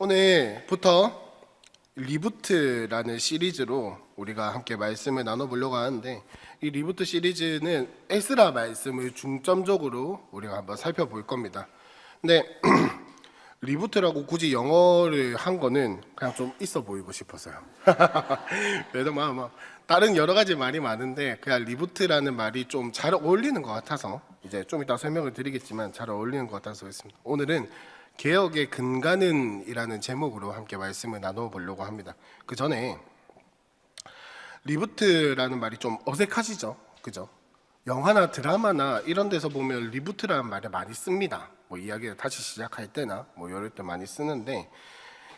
오늘부터 리부트라는 시리즈로 우리가 함께 말씀을 나눠보려고 하는데, 이 리부트 시리즈는 에스라 말씀을 중점적으로 우리가 한번 살펴볼 겁니다. 근데 리부트라고 굳이 영어를 한 거는 그냥 좀 있어 보이고 싶어서요. 그래도 다른 여러 가지 말이 많은데 그냥 리부트라는 말이 좀 잘 어울리는 것 같아서, 이제 좀 이따 설명을 드리겠지만 잘 어울리는 것 같아서 했습니다. 오늘은 개혁의 근간은이라는 제목으로 함께 말씀을 나눠보려고 합니다. 그 전에 리부트라는 말이 좀 어색하시죠? 그죠? 영화나 드라마나 이런 데서 보면 리부트라는 말을 많이 씁니다. 뭐 이야기를 다시 시작할 때나 뭐 이럴 때 많이 쓰는데,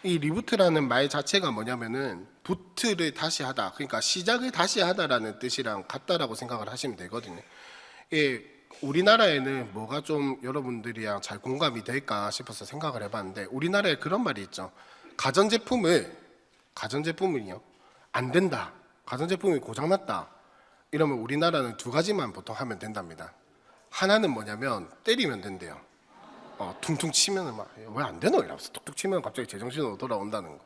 이 리부트라는 말 자체가 뭐냐면은 부트를 다시 하다, 그러니까 시작을 다시 하다라는 뜻이랑 같다라고 생각을 하시면 되거든요. 우리나라에는 뭐가 좀 여러분들이랑 잘 공감이 될까 싶어서 생각을 해봤는데, 우리나라에 그런 말이 있죠. 가전제품을요 안 된다, 가전제품이 고장났다 이러면 우리나라는 두 가지만 보통 하면 된답니다. 하나는 뭐냐면 때리면 된대요. 퉁퉁 치면은 막 왜 안 되노 이러면서 툭툭 치면 갑자기 제정신으로 돌아온다는 거.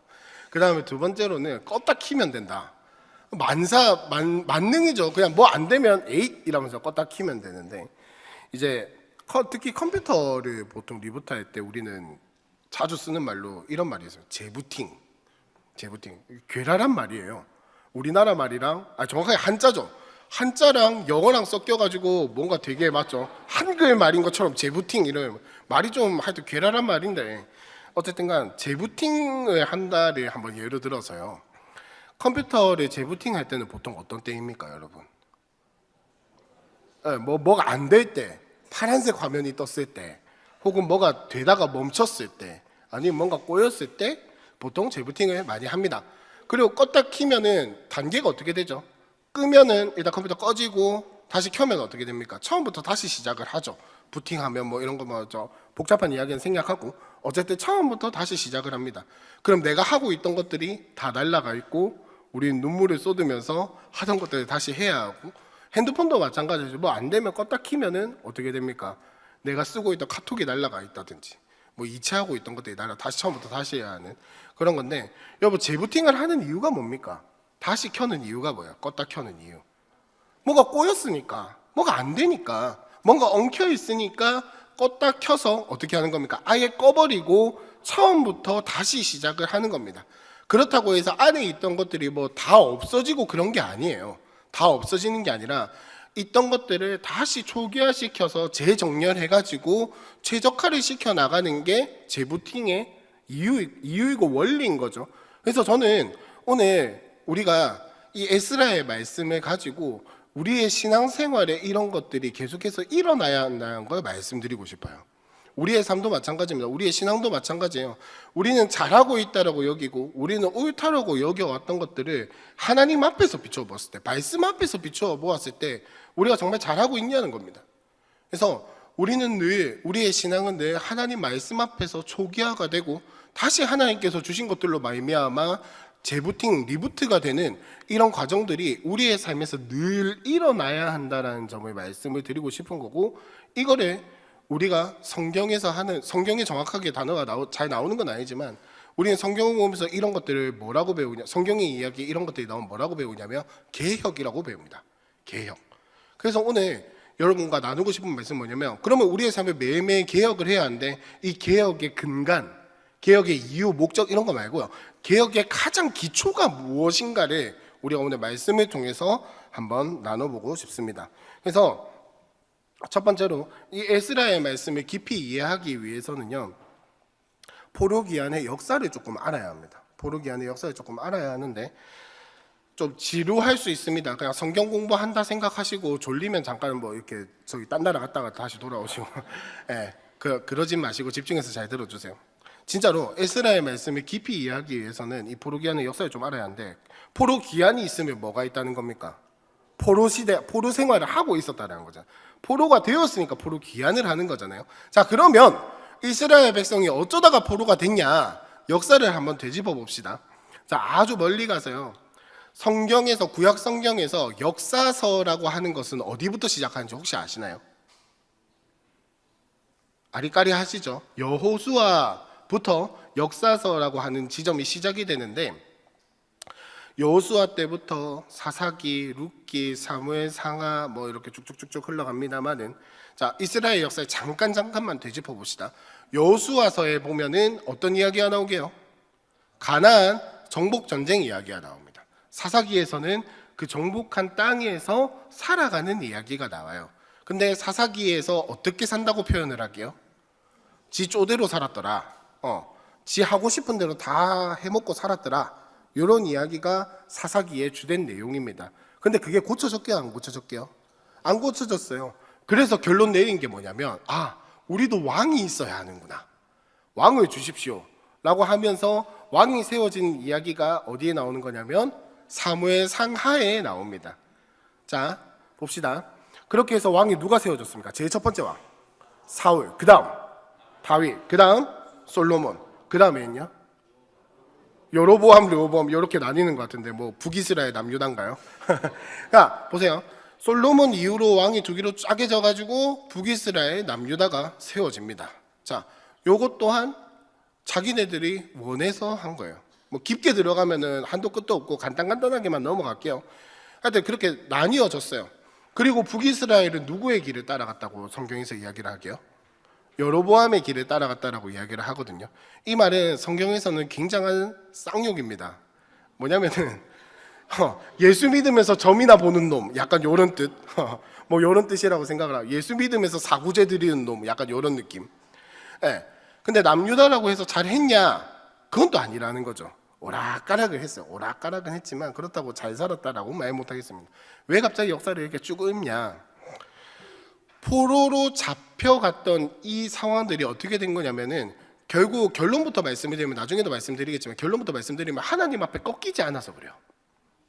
그 다음에 두 번째로는 껐다 키면 된다. 만능이죠. 그냥 뭐 안 되면 에잇 이러면서 껐다 키면 되는데, 이제 특히 컴퓨터를 보통 리부트할 때 우리는 자주 쓰는 말로 이런 말이 있어요. 재부팅. 괴랄한 말이에요. 우리나라 말이랑 정확하게 한자죠. 한자랑 영어랑 섞여가지고 뭔가 되게 맞죠. 한글 말인 것처럼 재부팅 이런 말이 좀 하여튼 괴랄한 말인데, 어쨌든간 재부팅을 한다를 한번 예로 들어서요. 컴퓨터를 재부팅할 때는 보통 어떤 때입니까, 여러분? 뭐가 안 될 때, 파란색 화면이 떴을 때, 혹은 뭐가 되다가 멈췄을 때, 아니면 뭔가 꼬였을 때 보통 재부팅을 많이 합니다. 그리고 껐다 키면은 단계가 어떻게 되죠? 끄면은 일단 컴퓨터 꺼지고 다시 켜면 어떻게 됩니까? 처음부터 다시 시작을 하죠. 부팅하면 뭐 이런 거 뭐죠? 복잡한 이야기는 생략하고 어쨌든 처음부터 다시 시작을 합니다. 그럼 내가 하고 있던 것들이 다 날아가 있고 우리는 눈물을 쏟으면서 하던 것들을 다시 해야 하고, 핸드폰도 마찬가지죠. 뭐 안 되면 껐다 키면은 어떻게 됩니까? 내가 쓰고 있던 카톡이 날아가 있다든지 뭐 이체하고 있던 것들이 다시 처음부터 다시 해야 하는 그런 건데, 여러분 재부팅을 하는 이유가 뭡니까? 다시 켜는 이유가 뭐야? 껐다 켜는 이유. 뭐가 꼬였으니까, 뭐가 안 되니까, 뭔가 엉켜 있으니까 껐다 켜서 어떻게 하는 겁니까? 아예 꺼버리고 처음부터 다시 시작을 하는 겁니다. 그렇다고 해서 안에 있던 것들이 뭐 다 없어지고 그런 게 아니에요. 다 없어지는 게 아니라 있던 것들을 다시 초기화시켜서 재정렬해가지고 최적화를 시켜 나가는 게 재부팅의 이유이고 원리인 거죠. 그래서 저는 오늘 우리가 이 에스라의 말씀을 가지고 우리의 신앙생활에 이런 것들이 계속해서 일어나야 한다는 걸 말씀드리고 싶어요. 우리의 삶도 마찬가지입니다. 우리의 신앙도 마찬가지예요. 우리는 잘하고 있다라고 여기고 우리는 옳다라고 여겨왔던 것들을 하나님 앞에서 비추어 보았을 때, 말씀 앞에서 비추어 보았을 때 우리가 정말 잘하고 있냐는 겁니다. 그래서 우리의 신앙은 늘 하나님 말씀 앞에서 초기화가 되고 다시 하나님께서 주신 것들로 말미암아 재부팅, 리부트가 되는 이런 과정들이 우리의 삶에서 늘 일어나야 한다는 점을 말씀을 드리고 싶은 거고, 이거를 우리가 성경에서 하는, 성경에 정확하게 단어가 잘 나오는 건 아니지만 우리는 성경을 보면서 이런 것들을 뭐라고 배우냐, 성경의 이야기 이런 것들이 나오면 뭐라고 배우냐면 개혁이라고 배웁니다. 개혁. 그래서 오늘 여러분과 나누고 싶은 말씀은 뭐냐면, 그러면 우리의 삶에 매일매일 개혁을 해야 하는데 이 개혁의 근간, 개혁의 이유, 목적 이런 거 말고요, 개혁의 가장 기초가 무엇인가를 우리가 오늘 말씀을 통해서 한번 나눠보고 싶습니다. 그래서 첫 번째로 이 에스라의 말씀을 깊이 이해하기 위해서는요, 포로기한의 역사를 조금 알아야 합니다. 포로기한의 역사를 조금 알아야 하는데 좀 지루할 수 있습니다. 그냥 성경 공부한다 생각하시고 졸리면 잠깐 뭐 이렇게 저기 딴 나라 갔다가 다시 돌아오시고 그러지 마시고 집중해서 잘 들어주세요. 진짜로 에스라의 말씀을 깊이 이해하기 위해서는 이 포로기한의 역사를 좀 알아야 하는데, 포로기한이 있으면 뭐가 있다는 겁니까? 포로 시대, 포로 생활을 하고 있었다는 거죠. 포로가 되었으니까 포로 기한을 하는 거잖아요. 자, 그러면 이스라엘 백성이 어쩌다가 포로가 됐냐? 역사를 한번 되짚어 봅시다. 자, 아주 멀리 가서요. 성경에서, 구약 성경에서 역사서라고 하는 것은 어디부터 시작하는지 혹시 아시나요? 아리까리 하시죠? 여호수아부터 역사서라고 하는 지점이 시작이 되는데, 여호수아 때부터 사사기, 룻기, 사무엘, 상하 뭐 이렇게 쭉쭉쭉쭉 흘러갑니다만은, 자, 이스라엘 역사에 잠깐만 되짚어 봅시다. 여호수아서에 보면은 어떤 이야기가 나오게요? 가나안 정복 전쟁 이야기가 나옵니다. 사사기에서는 그 정복한 땅에서 살아가는 이야기가 나와요. 근데 사사기에서 어떻게 산다고 표현을 하게요? 지 쪼대로 살았더라. 지 하고 싶은 대로 다 해먹고 살았더라. 이런 이야기가 사사기의 주된 내용입니다. 근데 그게 고쳐졌게요, 안 고쳐졌게요? 안 고쳐졌어요. 그래서 결론 내린 게 뭐냐면, 우리도 왕이 있어야 하는구나. 왕을 주십시오 라고 하면서 왕이 세워진 이야기가 어디에 나오는 거냐면 사무엘 상하에 나옵니다. 자, 봅시다. 그렇게 해서 왕이 누가 세워졌습니까? 제일 첫 번째 왕 사울, 그 다음 다윗, 그 다음 솔로몬, 그 다음에는요 여로보암, 르호보암 이렇게 나뉘는 것 같은데 뭐 북이스라엘 남유다인가요? 자, 보세요. 솔로몬 이후로 왕이 두 개로 짜게져 가지고 북이스라엘 남유다가 세워집니다. 자, 요것 또한 자기네들이 원해서 한 거예요. 뭐 깊게 들어가면은 한도 끝도 없고 간단하게만 넘어갈게요. 하여튼 그렇게 나뉘어졌어요. 그리고 북이스라엘은 누구의 길을 따라갔다고 성경에서 이야기를 하게요? 여로보암의 길을 따라갔다라고 이야기를 하거든요. 이 말은 성경에서는 굉장한 쌍욕입니다. 뭐냐면은 예수 믿으면서 점이나 보는 놈, 약간 요런 뜻, 뭐 요런 뜻이라고 생각을 하고, 예수 믿으면서 사구제 드리는 놈, 약간 요런 느낌. 예. 근데 남유다라고 해서 잘했냐? 그건 또 아니라는 거죠. 오락가락을 했어요. 오락가락은 했지만 그렇다고 잘 살았다라고 말 못하겠습니다. 왜 갑자기 역사를 이렇게 쭉 읊냐? 포로로 잡혀갔던 이 상황들이 어떻게 된 거냐면은, 결국 결론부터 말씀드리면, 나중에도 말씀드리겠지만 결론부터 말씀드리면 하나님 앞에 꺾이지 않아서 그래요.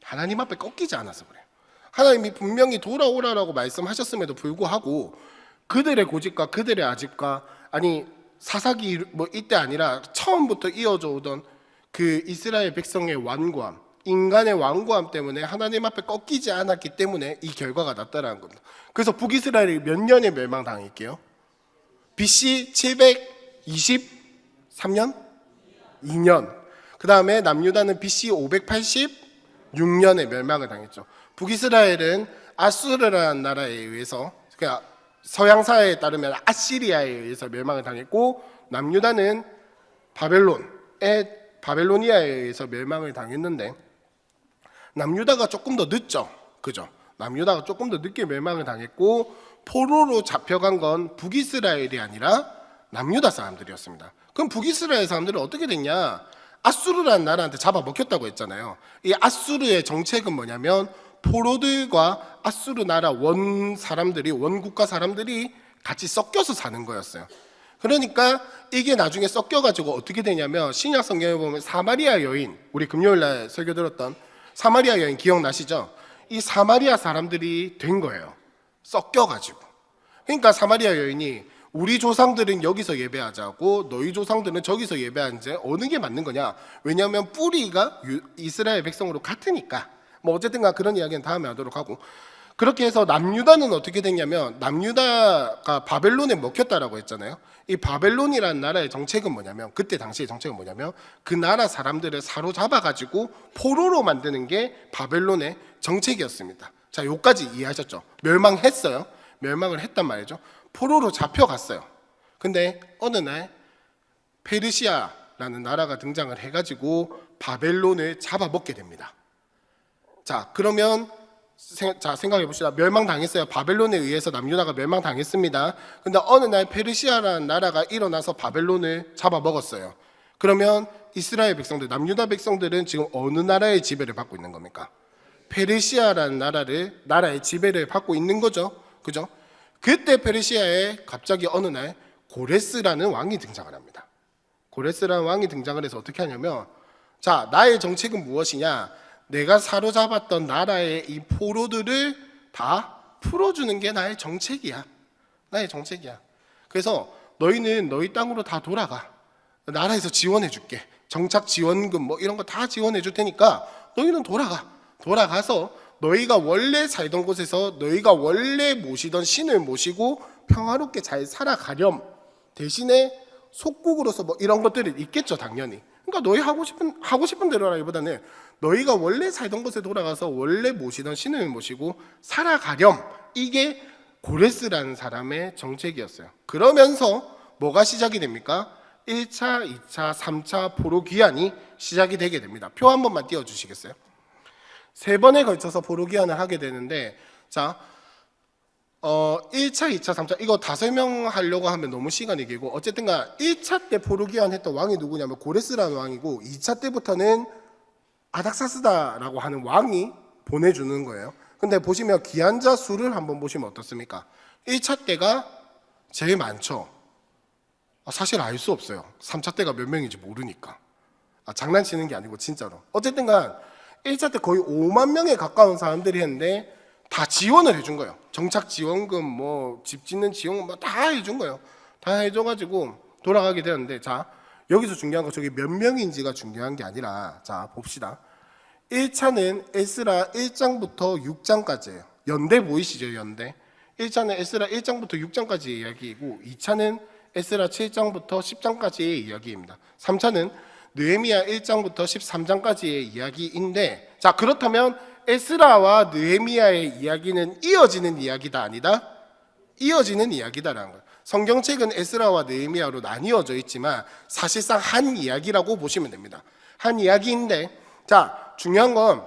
하나님 앞에 꺾이지 않아서 그래요. 하나님이 분명히 돌아오라라고 말씀하셨음에도 불구하고 그들의 고집과 그들의 아집과, 아니 사사기 뭐 이때 아니라 처음부터 이어져 오던 그 이스라엘 백성의 완고함, 인간의 완고함 때문에 하나님 앞에 꺾이지 않았기 때문에 이 결과가 났다라는 겁니다. 그래서 북이스라엘이 몇 년에 멸망당했게요? BC 723년? 2년. 그 다음에 남유다는 BC 586년에 멸망을 당했죠. 북이스라엘은 아수르라는 나라에 의해서, 그러니까 서양사에 따르면 아시리아에 의해서 멸망을 당했고, 남유다는 바벨로니아에 의해서 멸망을 당했는데, 남유다가 조금 더 늦죠. 그죠? 남유다가 조금 더 늦게 멸망을 당했고, 포로로 잡혀간 건 북이스라엘이 아니라 남유다 사람들이었습니다. 그럼 북이스라엘 사람들은 어떻게 됐냐? 아수르라는 나라한테 잡아먹혔다고 했잖아요. 이 아수르의 정책은 뭐냐면, 포로들과 아수르 나라 원국가 사람들이 같이 섞여서 사는 거였어요. 그러니까 이게 나중에 섞여가지고 어떻게 되냐면, 신약 성경에 보면 사마리아 여인, 우리 금요일날 설교 들었던 사마리아 여인 기억나시죠? 이 사마리아 사람들이 된 거예요. 섞여가지고. 그러니까 사마리아 여인이 우리 조상들은 여기서 예배하자고 너희 조상들은 저기서 예배하는지 어느 게 맞는 거냐? 왜냐하면 뿌리가 이스라엘 백성으로 같으니까. 뭐 어쨌든 그런 이야기는 다음에 하도록 하고, 그렇게 해서 남유다는 어떻게 됐냐면, 남유다가 바벨론에 먹혔다라고 했잖아요. 이 바벨론이라는 나라의 정책은 뭐냐면, 그때 당시의 정책은 뭐냐면, 그 나라 사람들을 사로잡아가지고 포로로 만드는 게 바벨론의 정책이었습니다. 자, 요까지 이해하셨죠? 멸망했어요. 멸망을 했단 말이죠. 포로로 잡혀갔어요. 근데 어느 날 페르시아라는 나라가 등장을 해가지고 바벨론을 잡아먹게 됩니다. 자, 그러면 생각해 봅시다. 멸망당했어요. 바벨론에 의해서 남유다가 멸망당했습니다. 근데 어느 날 페르시아라는 나라가 일어나서 바벨론을 잡아먹었어요. 그러면 이스라엘 백성들, 남유다 백성들은 지금 어느 나라의 지배를 받고 있는 겁니까? 페르시아라는 나라의 지배를 받고 있는 거죠. 그죠? 그때 페르시아에 갑자기 어느 날 고레스라는 왕이 등장을 합니다. 고레스라는 왕이 등장을 해서 어떻게 하냐면, 자, 나의 정책은 무엇이냐? 내가 사로잡았던 나라의 이 포로들을 다 풀어주는 게 나의 정책이야. 나의 정책이야. 그래서 너희는 너희 땅으로 다 돌아가. 나라에서 지원해 줄게. 정착 지원금 뭐 이런 거 다 지원해 줄 테니까 너희는 돌아가. 돌아가서 너희가 원래 살던 곳에서 너희가 원래 모시던 신을 모시고 평화롭게 잘 살아가렴. 대신에 속국으로서 뭐 이런 것들이 있겠죠, 당연히. 그러니까 너희 하고 싶은 대로라기보다는 너희가 원래 살던 곳에 돌아가서 원래 모시던 신을 모시고 살아가렴. 이게 고레스라는 사람의 정책이었어요. 그러면서 뭐가 시작이 됩니까? 1차, 2차, 3차 포로 귀환이 시작이 되게 됩니다. 표 한 번만 띄워주시겠어요? 3번에 걸쳐서 포로 귀환을 하게 되는데, 자, 1차, 2차, 3차 이거 다 설명하려고 하면 너무 시간이 길고, 어쨌든가 1차 때 포로 귀환했던 왕이 누구냐면 고레스라는 왕이고, 2차 때부터는 아닥사스다라고 하는 왕이 보내주는 거예요. 근데 보시면 귀환자 수를 한번 보시면 어떻습니까? 1차 때가 제일 많죠. 사실 알 수 없어요. 3차 때가 몇 명인지 모르니까. 장난치는 게 아니고 진짜로. 어쨌든간 1차 때 거의 5만 명에 가까운 사람들이 했는데 다 지원을 해준 거예요. 정착 지원금, 뭐 집 짓는 지원금 뭐 다 해준 거예요. 다 해줘가지고 돌아가게 되었는데, 자 여기서 중요한 거 저기 몇 명인지가 중요한 게 아니라, 자 봅시다. 1차는 에스라 1장부터 6장까지예요. 연대 보이시죠? 연대. 1차는 에스라 1장부터 6장까지의 이야기이고, 2차는 에스라 7장부터 10장까지의 이야기입니다. 3차는 느헤미야 1장부터 13장까지의 이야기인데, 자 그렇다면 에스라와 느헤미야의 이야기는 이어지는 이야기다, 아니다? 이어지는 이야기다라는 거예요. 성경책은 에스라와 느헤미야로 나뉘어져 있지만 사실상 한 이야기라고 보시면 됩니다. 한 이야기인데, 자 중요한 건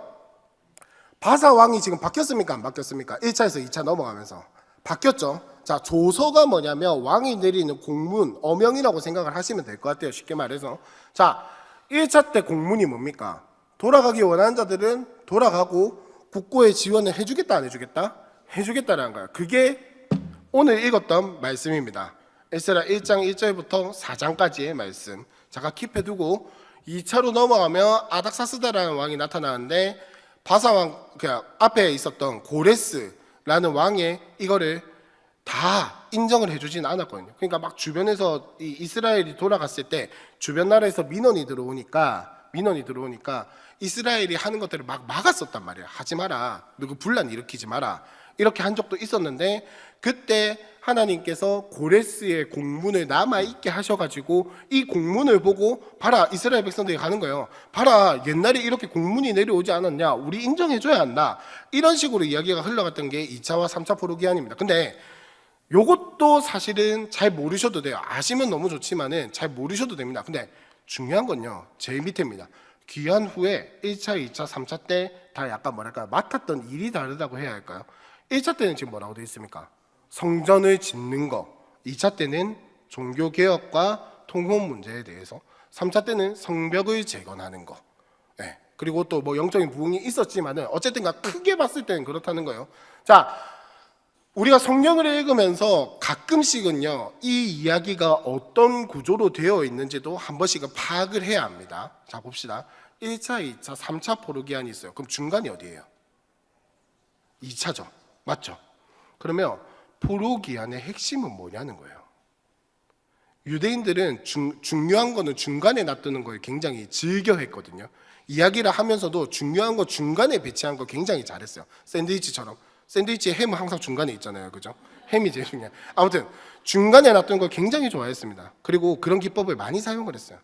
바사 왕이 지금 바뀌었습니까? 안 바뀌었습니까? 1차에서 2차 넘어가면서 바뀌었죠. 자 조서가 뭐냐면 왕이 내리는 공문, 어명이라고 생각을 하시면 될 것 같아요. 쉽게 말해서. 자 1차 때 공문이 뭡니까? 돌아가기 원하는 자들은 돌아가고 국고에 지원을 해주겠다, 안 해주겠다? 해주겠다라는 거예요. 그게 오늘 읽었던 말씀입니다. 에스라 1장 1절부터 4장까지의 말씀. 잠깐 킵해두고 2차로 넘어가면 아닥사스다라는 왕이 나타나는데, 바사왕 그 앞에 있었던 고레스라는 왕의 이거를 다 인정을 해주지는 않았거든요. 그러니까 막 주변에서 이 이스라엘이 돌아갔을 때 주변 나라에서 민원이 들어오니까 이스라엘이 하는 것들을 막 막았었단 말이에요. 하지 마라, 누구 분란 일으키지 마라, 이렇게 한 적도 있었는데, 그때 하나님께서 고레스의 공문을 남아있게 하셔가지고 이 공문을 보고, 봐라 이스라엘 백성들이 가는 거예요. 봐라 옛날에 이렇게 공문이 내려오지 않았냐, 우리 인정해줘야 한다, 이런 식으로 이야기가 흘러갔던 게 2차와 3차 포로 귀환입니다. 근데 요것도 사실은 잘 모르셔도 돼요. 아시면 너무 좋지만은 잘 모르셔도 됩니다. 근데 중요한 건요, 제일 밑에입니다. 귀환 후에 1차, 2차, 3차 때 다 약간 뭐랄까 맡았던 일이 다르다고 해야 할까요? 1차 때는 지금 뭐라고 되어 있습니까? 성전을 짓는 거. 2차 때는 종교개혁과 통혼 문제에 대해서. 3차 때는 성벽을 재건하는 거. 네. 그리고 또 뭐 영적인 부흥이 있었지만은 어쨌든 크게 봤을 때는 그렇다는 거예요. 자, 우리가 성경을 읽으면서 가끔씩은요, 이 이야기가 어떤 구조로 되어 있는지도 한 번씩은 파악을 해야 합니다. 자 봅시다. 1차, 2차, 3차 포로 귀환이 있어요. 그럼 중간이 어디예요? 2차죠. 맞죠? 그러면 포로 귀환의 핵심은 뭐냐는 거예요. 유대인들은 중요한 거는 중간에 놔두는 걸 굉장히 즐겨했거든요. 이야기를 하면서도 중요한 거 중간에 배치한 거 굉장히 잘했어요. 샌드위치처럼. 샌드위치에 햄은 항상 중간에 있잖아요. 그죠? 햄이 제일 중요해요. 아무튼 중간에 놔두는 걸 굉장히 좋아했습니다. 그리고 그런 기법을 많이 사용을 했어요.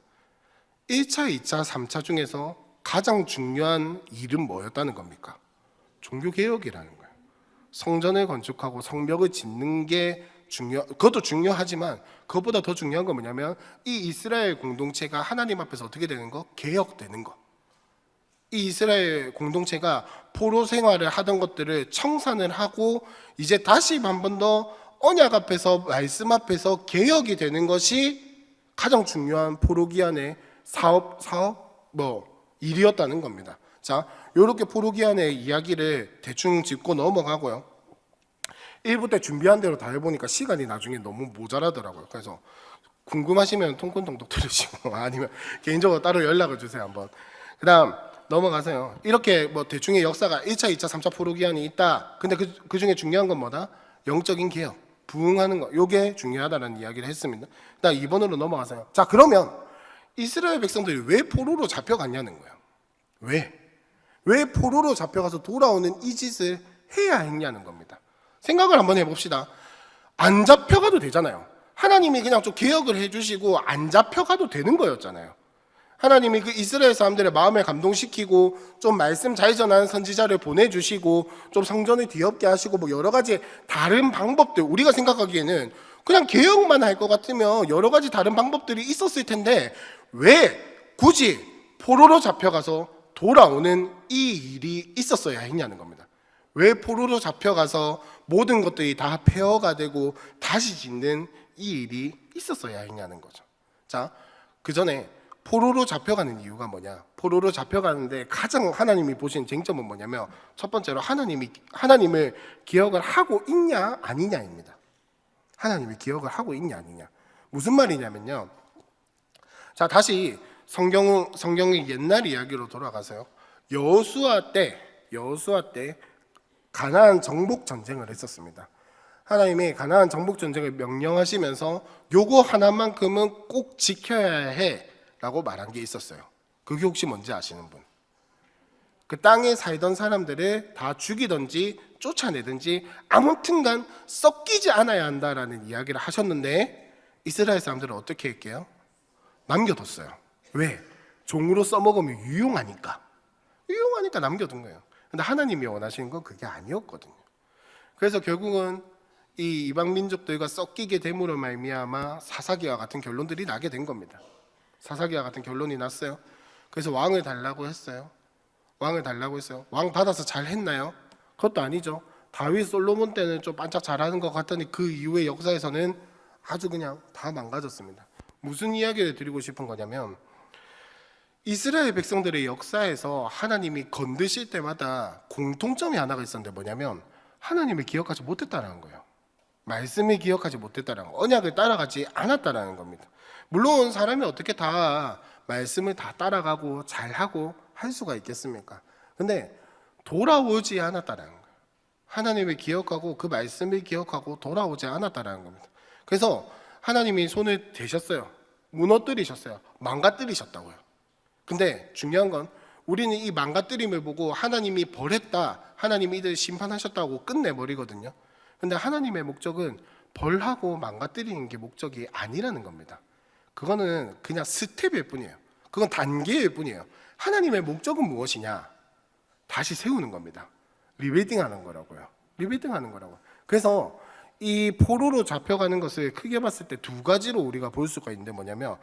1차, 2차, 3차 중에서 가장 중요한 일은 뭐였다는 겁니까? 종교개혁이라는 거예요. 성전을 건축하고 성벽을 짓는 게 그것도 중요하지만 그것보다 더 중요한 건 뭐냐면 이 이스라엘 공동체가 하나님 앞에서 어떻게 되는 거? 개혁되는 거. 이 이스라엘 공동체가 포로 생활을 하던 것들을 청산을 하고 이제 다시 한 번 더 언약 앞에서, 말씀 앞에서 개혁이 되는 것이 가장 중요한 포로 귀환의 일이었다는 겁니다. 자, 이렇게 포로 귀환의 이야기를 대충 짚고 넘어가고요. 1부 때 준비한 대로 다 해보니까 시간이 나중에 너무 모자라더라고요. 그래서 궁금하시면 통큰통독 들으시고 아니면 개인적으로 따로 연락을 주세요 한번. 그 다음 넘어가세요. 이렇게 뭐 대충의 역사가 1차, 2차, 3차 포로 귀환이 있다. 근데 그 중에 중요한 건 뭐다? 영적인 개혁, 부흥하는 거. 요게 중요하다는 이야기를 했습니다. 그다음 2번으로 넘어가세요. 자, 그러면 이스라엘 백성들이 왜 포로로 잡혀갔냐는 거예요. 왜 포로로 잡혀가서 돌아오는 이 짓을 해야 했냐는 겁니다. 생각을 한번 해봅시다. 안 잡혀가도 되잖아요. 하나님이 그냥 좀 개혁을 해주시고 안 잡혀가도 되는 거였잖아요. 하나님이 그 이스라엘 사람들의 마음을 감동시키고 좀 말씀 잘 전하는 선지자를 보내주시고 좀 성전을 뒤엎게 하시고 뭐 여러 가지 다른 방법들, 우리가 생각하기에는 그냥 개혁만 할 것 같으면 여러 가지 다른 방법들이 있었을 텐데 왜 굳이 포로로 잡혀가서 돌아오는 이 일이 있었어야 했냐는 겁니다. 왜 포로로 잡혀가서 모든 것들이 다 폐허가 되고 다시 짓는 이 일이 있었어야 했냐는 거죠. 자, 그 전에 포로로 잡혀가는 이유가 뭐냐? 포로로 잡혀가는데 가장 하나님이 보신 쟁점은 뭐냐면 첫 번째로 하나님을 기억을 하고 있냐 아니냐입니다. 하나님이 기억을 하고 있냐 아니냐. 무슨 말이냐면요. 자, 다시 성경의 옛날 이야기로 돌아가서요. 여호수아 때 가나안 정복 전쟁을 했었습니다. 하나님이 가나안 정복 전쟁을 명령하시면서 요거 하나만큼은 꼭 지켜야 해라고 말한 게 있었어요. 그게 혹시 뭔지 아시는 분? 그 땅에 살던 사람들을 다 죽이든지 쫓아내든지 아무튼간 섞이지 않아야 한다라는 이야기를 하셨는데 이스라엘 사람들은 어떻게 했게요? 남겨뒀어요. 왜? 종으로 써먹으면 유용하니까 남겨둔 거예요. 근데 하나님이 원하시는 건 그게 아니었거든요. 그래서 결국은 이 이방 민족들과 섞이게 됨으로 말미암아 사사기와 같은 결론들이 나게 된 겁니다. 사사기와 같은 결론이 났어요. 그래서 왕을 달라고 했어요. 왕 받아서 잘 했나요? 그것도 아니죠. 다윗 솔로몬 때는 좀 반짝 잘하는 것 같더니 그 이후의 역사에서는 아주 그냥 다 망가졌습니다. 무슨 이야기를 드리고 싶은 거냐면 이스라엘 백성들의 역사에서 하나님이 건드실 때마다 공통점이 하나가 있었는데 뭐냐면 하나님을 기억하지 못했다는 거예요. 말씀을 기억하지 못했다는 거, 언약을 따라가지 않았다는 겁니다. 물론 사람이 어떻게 다 말씀을 다 따라가고 잘하고 할 수가 있겠습니까? 근데 돌아오지 않았다는 거예요. 하나님을 기억하고 그 말씀을 기억하고 돌아오지 않았다는 겁니다. 그래서 하나님이 손을 대셨어요. 무너뜨리셨어요. 망가뜨리셨다고요. 근데 중요한 건 우리는 이 망가뜨림을 보고 하나님이 벌했다, 하나님이 이들 심판하셨다고 끝내버리거든요. 근데 하나님의 목적은 벌하고 망가뜨리는 게 목적이 아니라는 겁니다. 그거는 그냥 스텝일 뿐이에요. 그건 단계일 뿐이에요. 하나님의 목적은 무엇이냐? 다시 세우는 겁니다. 리빌딩 하는 거라고요. 그래서 이 포로로 잡혀가는 것을 크게 봤을 때 두 가지로 우리가 볼 수가 있는데 뭐냐면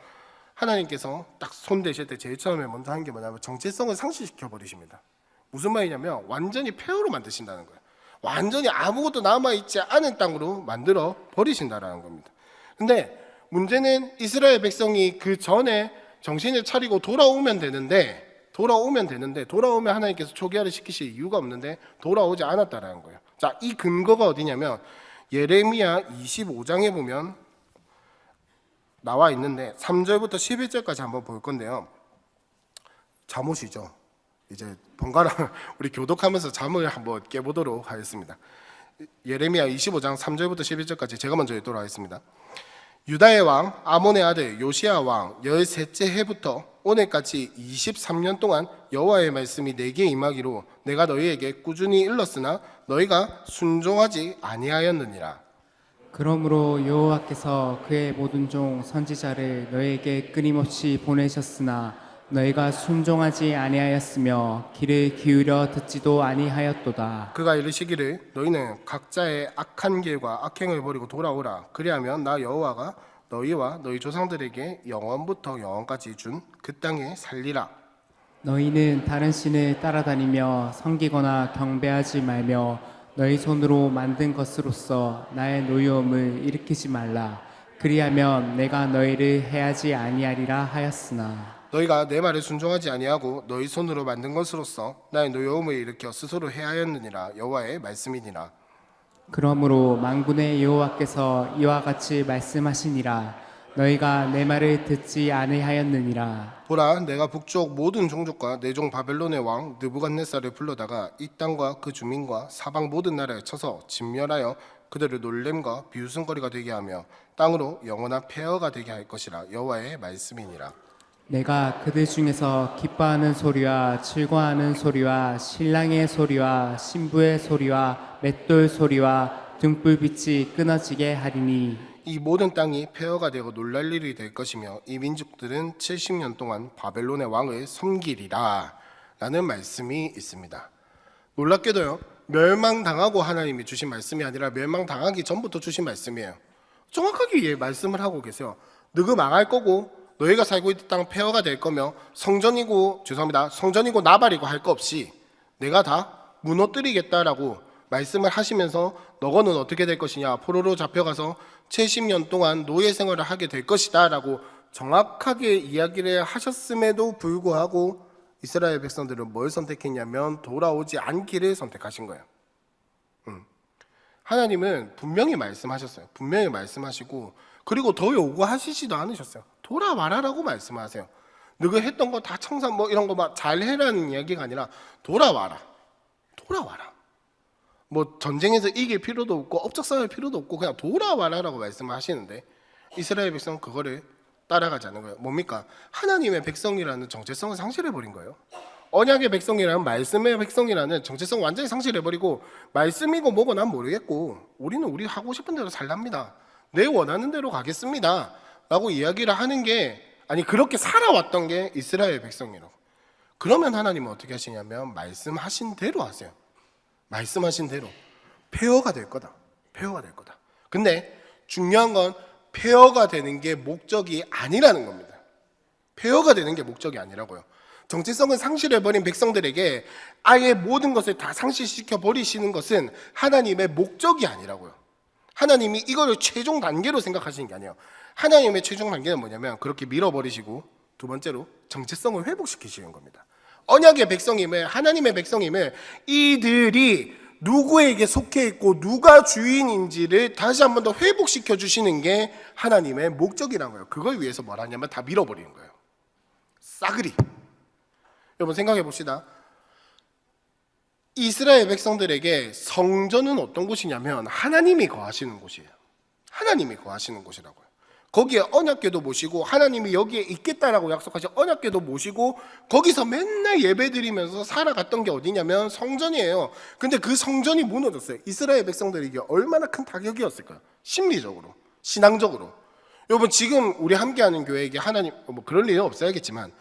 하나님께서 딱 손 대실 때 제일 처음에 먼저 한 게 뭐냐면 정체성을 상실시켜 버리십니다. 무슨 말이냐면 완전히 폐허로 만드신다는 거예요. 완전히 아무것도 남아있지 않은 땅으로 만들어 버리신다라는 겁니다. 근데 문제는 이스라엘 백성이 그 전에 정신을 차리고 돌아오면 돌아오면 하나님께서 초기화를 시키실 이유가 없는데 돌아오지 않았다라는 거예요. 자, 이 근거가 어디냐면 예레미야 25장에 보면 나와 있는데 3절부터 11절까지 한번 볼 건데요. 잠옷이죠. 이제 번갈아 우리 교독하면서 잠을 한번 깨보도록 하겠습니다. 예레미야 25장 3절부터 11절까지 제가 먼저 읽도록 하겠습니다. 유다의 왕 아몬의 아들 요시야 왕 13째 해부터 오늘까지 23년 동안 여호와의 말씀이 내게 임하기로 내가 너희에게 꾸준히 일렀으나 너희가 순종하지 아니하였느니라. 그러므로 여호와께서 그의 모든 종 선지자를 너희에게 끊임없이 보내셨으나 너희가 순종하지 아니하였으며 귀를 기울여 듣지도 아니하였도다. 그가 이르시기를 너희는 각자의 악한 길과 악행을 버리고 돌아오라. 그리하면 나 여호와가 너희와 너희 조상들에게 영원부터 영원까지 준 그 땅에 살리라. 너희는 다른 신을 따라다니며 섬기거나 경배하지 말며 너희 손으로 만든 것으로서 나의 노여움을 일으키지 말라. 그리하면 내가 너희를 해하지 아니하리라 하였으나 너희가 내 말에 순종하지 아니하고 너희 손으로 만든 것으로서 나의 노여움을 일으켜 스스로 해하였느니라. 여호와의 말씀이니라. 그러므로 만군의 여호와께서 이와 같이 말씀하시니라. 너희가 내 말을 듣지 아니하였느니라. 보라, 내가 북쪽 모든 종족과 내 종 바벨론의 왕 느부갓네살을 불러다가 이 땅과 그 주민과 사방 모든 나라에 쳐서 진멸하여 그들을 놀램과 비웃음거리가 되게 하며 땅으로 영원한 폐허가 되게 할 것이라. 여호와의 말씀이니라. 내가 그들 중에서 기뻐하는 소리와 즐거워하는 소리와 신랑의 소리와 신부의 소리와 맷돌 소리와 등불빛이 끊어지게 하리니 이 모든 땅이 폐허가 되고 놀랄 일이 될 것이며 이 민족들은 70년 동안 바벨론의 왕을 섬기리라 라는 말씀이 있습니다. 놀랍게도요, 멸망당하고 하나님이 주신 말씀이 아니라 멸망당하기 전부터 주신 말씀이에요. 정확하게 말씀을 하고 계세요. 너가 망할 거고 너희가 살고 있는 땅 폐허가 될 거며 성전이고 나발이고 할 거 없이 내가 다 무너뜨리겠다라고 말씀을 하시면서 너거는 어떻게 될 것이냐, 포로로 잡혀가서 70년 동안 노예 생활을 하게 될 것이다 라고 정확하게 이야기를 하셨음에도 불구하고 이스라엘 백성들은 뭘 선택했냐면 돌아오지 않기를 선택하신 거예요. 하나님은 분명히 말씀하셨어요. 분명히 말씀하시고 그리고 더 요구하시지도 않으셨어요. 돌아와라라고 말씀하세요. 너가 했던 거 다 청산 뭐 이런 거 막 잘해라는 이야기가 아니라 돌아와라. 뭐 전쟁에서 이길 필요도 없고 업적 쌓을 필요도 없고 그냥 돌아와라라고 말씀을 하시는데 이스라엘 백성은 그거를 따라가지 않는 거예요. 뭡니까? 하나님의 백성이라는 정체성을 상실해버린 거예요. 언약의 백성이라는 말씀의 백성이라는 정체성 완전히 상실해버리고 말씀이고 뭐고 난 모르겠고 우리는 우리 하고 싶은 대로 살랍니다. 내 원하는 대로 가겠습니다 라고 이야기를 하는 게 아니 그렇게 살아왔던 게 이스라엘 백성이라고. 그러면 하나님은 어떻게 하시냐면 말씀하신 대로 하세요. 말씀하신 대로 폐허가 될 거다. 근데 중요한 건 폐허가 되는 게 목적이 아니라는 겁니다. 폐허가 되는 게 목적이 아니라고요. 정체성을 상실해버린 백성들에게 아예 모든 것을 다 상실시켜 버리시는 것은 하나님의 목적이 아니라고요. 하나님이 이거를 최종 단계로 생각하시는 게 아니에요. 하나님의 최종 단계는 뭐냐면 그렇게 밀어버리시고 두 번째로 정체성을 회복시키시는 겁니다. 언약의 백성임을, 하나님의 백성임을 이들이 누구에게 속해 있고 누가 주인인지를 다시 한 번 더 회복시켜 주시는 게 하나님의 목적이라는 거예요. 그걸 위해서 뭘 하냐면 다 밀어버리는 거예요. 싸그리. 여러분 생각해 봅시다. 이스라엘 백성들에게 성전은 어떤 곳이냐면 하나님이 거하시는 곳이에요. 하나님이 거하시는 곳이라고요. 거기에 언약궤도 모시고 하나님이 여기에 있겠다라고 약속하신 언약궤도 모시고 거기서 맨날 예배드리면서 살아갔던 게 어디냐면 성전이에요. 근데 그 성전이 무너졌어요. 이스라엘 백성들에게 얼마나 큰 타격이었을까요? 심리적으로, 신앙적으로. 여러분 지금 우리 함께하는 교회에게 하나님 뭐 그럴 일은 없어야겠지만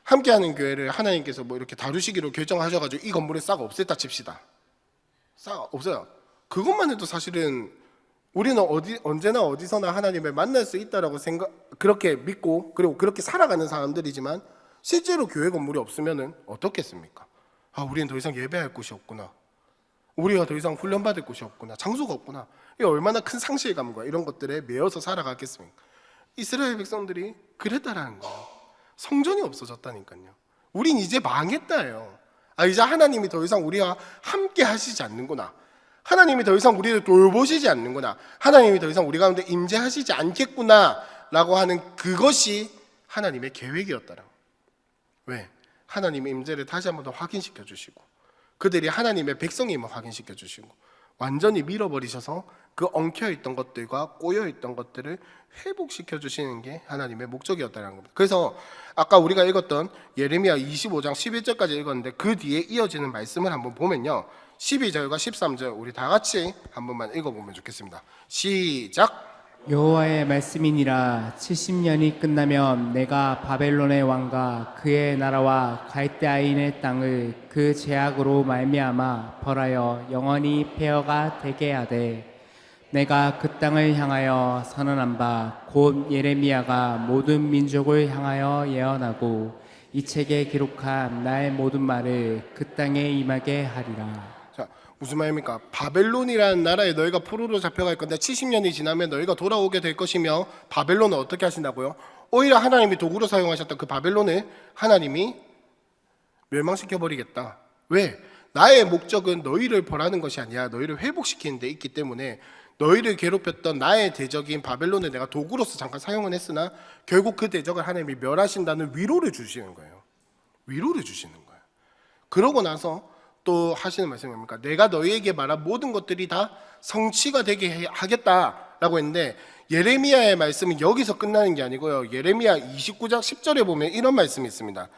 함께하는 교회를 하나님께서 뭐 이렇게 다루시기로 결정하셔가지고 이 건물을 싹 없앴다 칩시다. 싹 없어요. 그것만 해도 사실은 우리는 언제나 어디서나 하나님을 만날 수 있다라고 그렇게 믿고 그리고 그렇게 살아가는 사람들이지만 실제로 교회 건물이 없으면은 어떻겠습니까? 아, 우리는 더 이상 예배할 곳이 없구나. 우리가 더 이상 훈련받을 곳이 없구나. 장소가 없구나. 이게 얼마나 큰 상실감과 이런 것들에 매여서 살아가겠습니까? 이스라엘 백성들이 그랬다라는 거예요. 성전이 없어졌다니까요. 우린 이제 망했다예요. 아, 이제 하나님이 더 이상 우리와 함께 하시지 않는구나. 하나님이 더 이상 우리를 돌보시지 않는구나. 하나님이 더 이상 우리 가운데 임재하시지 않겠구나 라고 하는 그것이 하나님의 계획이었다라고. 왜? 하나님의 임재를 다시 한 번 더 확인시켜 주시고 그들이 하나님의 백성임을 확인시켜 주시고 완전히 밀어버리셔서 그 엉켜있던 것들과 꼬여있던 것들을 회복시켜 주시는 게 하나님의 목적이었다는 겁니다. 그래서 아까 우리가 읽었던 예레미야 25장 11절까지 읽었는데 그 뒤에 이어지는 말씀을 한번 보면요, 12절과 13절 우리 다 같이 한 번만 읽어보면 좋겠습니다. 시작. 여호와의 말씀이니라. 70년이 끝나면 내가 바벨론의 왕과 그의 나라와 갈대아인의 땅을 그 제약으로 말미암아 벌하여 영원히 폐허가 되게 하되 내가 그 땅을 향하여 선언한 바 곧 예레미야가 모든 민족을 향하여 예언하고 이 책에 기록한 나의 모든 말을 그 땅에 임하게 하리라. 자, 무슨 말입니까? 바벨론이라는 나라에 너희가 포로로 잡혀갈 건데 70년이 지나면 너희가 돌아오게 될 것이며 바벨론을 어떻게 하신다고요? 오히려 하나님이 도구로 사용하셨던 그 바벨론을 하나님이 멸망시켜버리겠다. 왜? 나의 목적은 너희를 벌하는 것이 아니라 너희를 회복시키는 데 있기 때문에 너희를 괴롭혔던 나의 대적인 바벨론을 내가 도구로서 잠깐 사용은 했으나 결국 그 대적을 하나님이 멸하신다는 위로를 주시는 거예요. 위로를 주시는 거예요. 그러고 나서 또 하시는 말씀이 뭡니까? 내가 너희에게 말한 모든 것들이 다 성취가 되게 하겠다라고 했는데 예레미야의 말씀은 여기서 끝나는 게 아니고요. 예레미야 29장 10절에 보면 이런 말씀이 있습니다.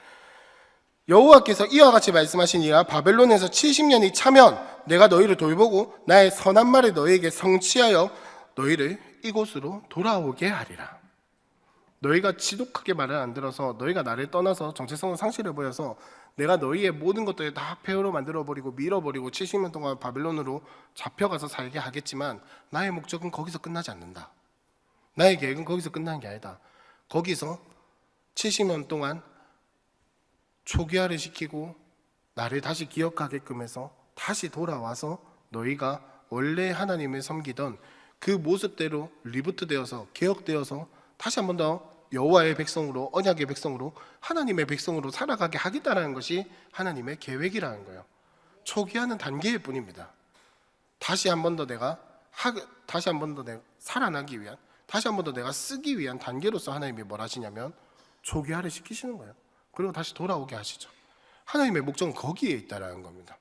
여호와께서 이와 같이 말씀하시니라. 바벨론에서 70년이 차면 내가 너희를 돌보고 나의 선한 말을 너희에게 성취하여 너희를 이곳으로 돌아오게 하리라. 너희가 지독하게 말을 안 들어서 너희가 나를 떠나서 정체성을 상실해 보여서 내가 너희의 모든 것들을 다 폐허로 만들어버리고 밀어버리고 70년 동안 바벨론으로 잡혀가서 살게 하겠지만 나의 목적은 거기서 끝나지 않는다. 나의 계획은 거기서 끝나는 게 아니다. 거기서 70년 동안 초기화를 시키고 나를 다시 기억하게끔 해서 다시 돌아와서 너희가 원래 하나님을 섬기던 그 모습대로 리부트되어서 개혁되어서 다시 한 번 더 여호와의 백성으로, 언약의 백성으로, 하나님의 백성으로 살아가게 하겠다라는 것이 하나님의 계획이라는 거예요. 초기화는 단계일 뿐입니다. 다시 한 번 더 내가 살아나기 위한, 다시 한 번 더 내가 쓰기 위한 단계로서 하나님이 뭘 하시냐면 초기화를 시키시는 거예요. 그리고 다시 돌아오게 하시죠. 하나님의 목적은 거기에 있다라는 겁니다.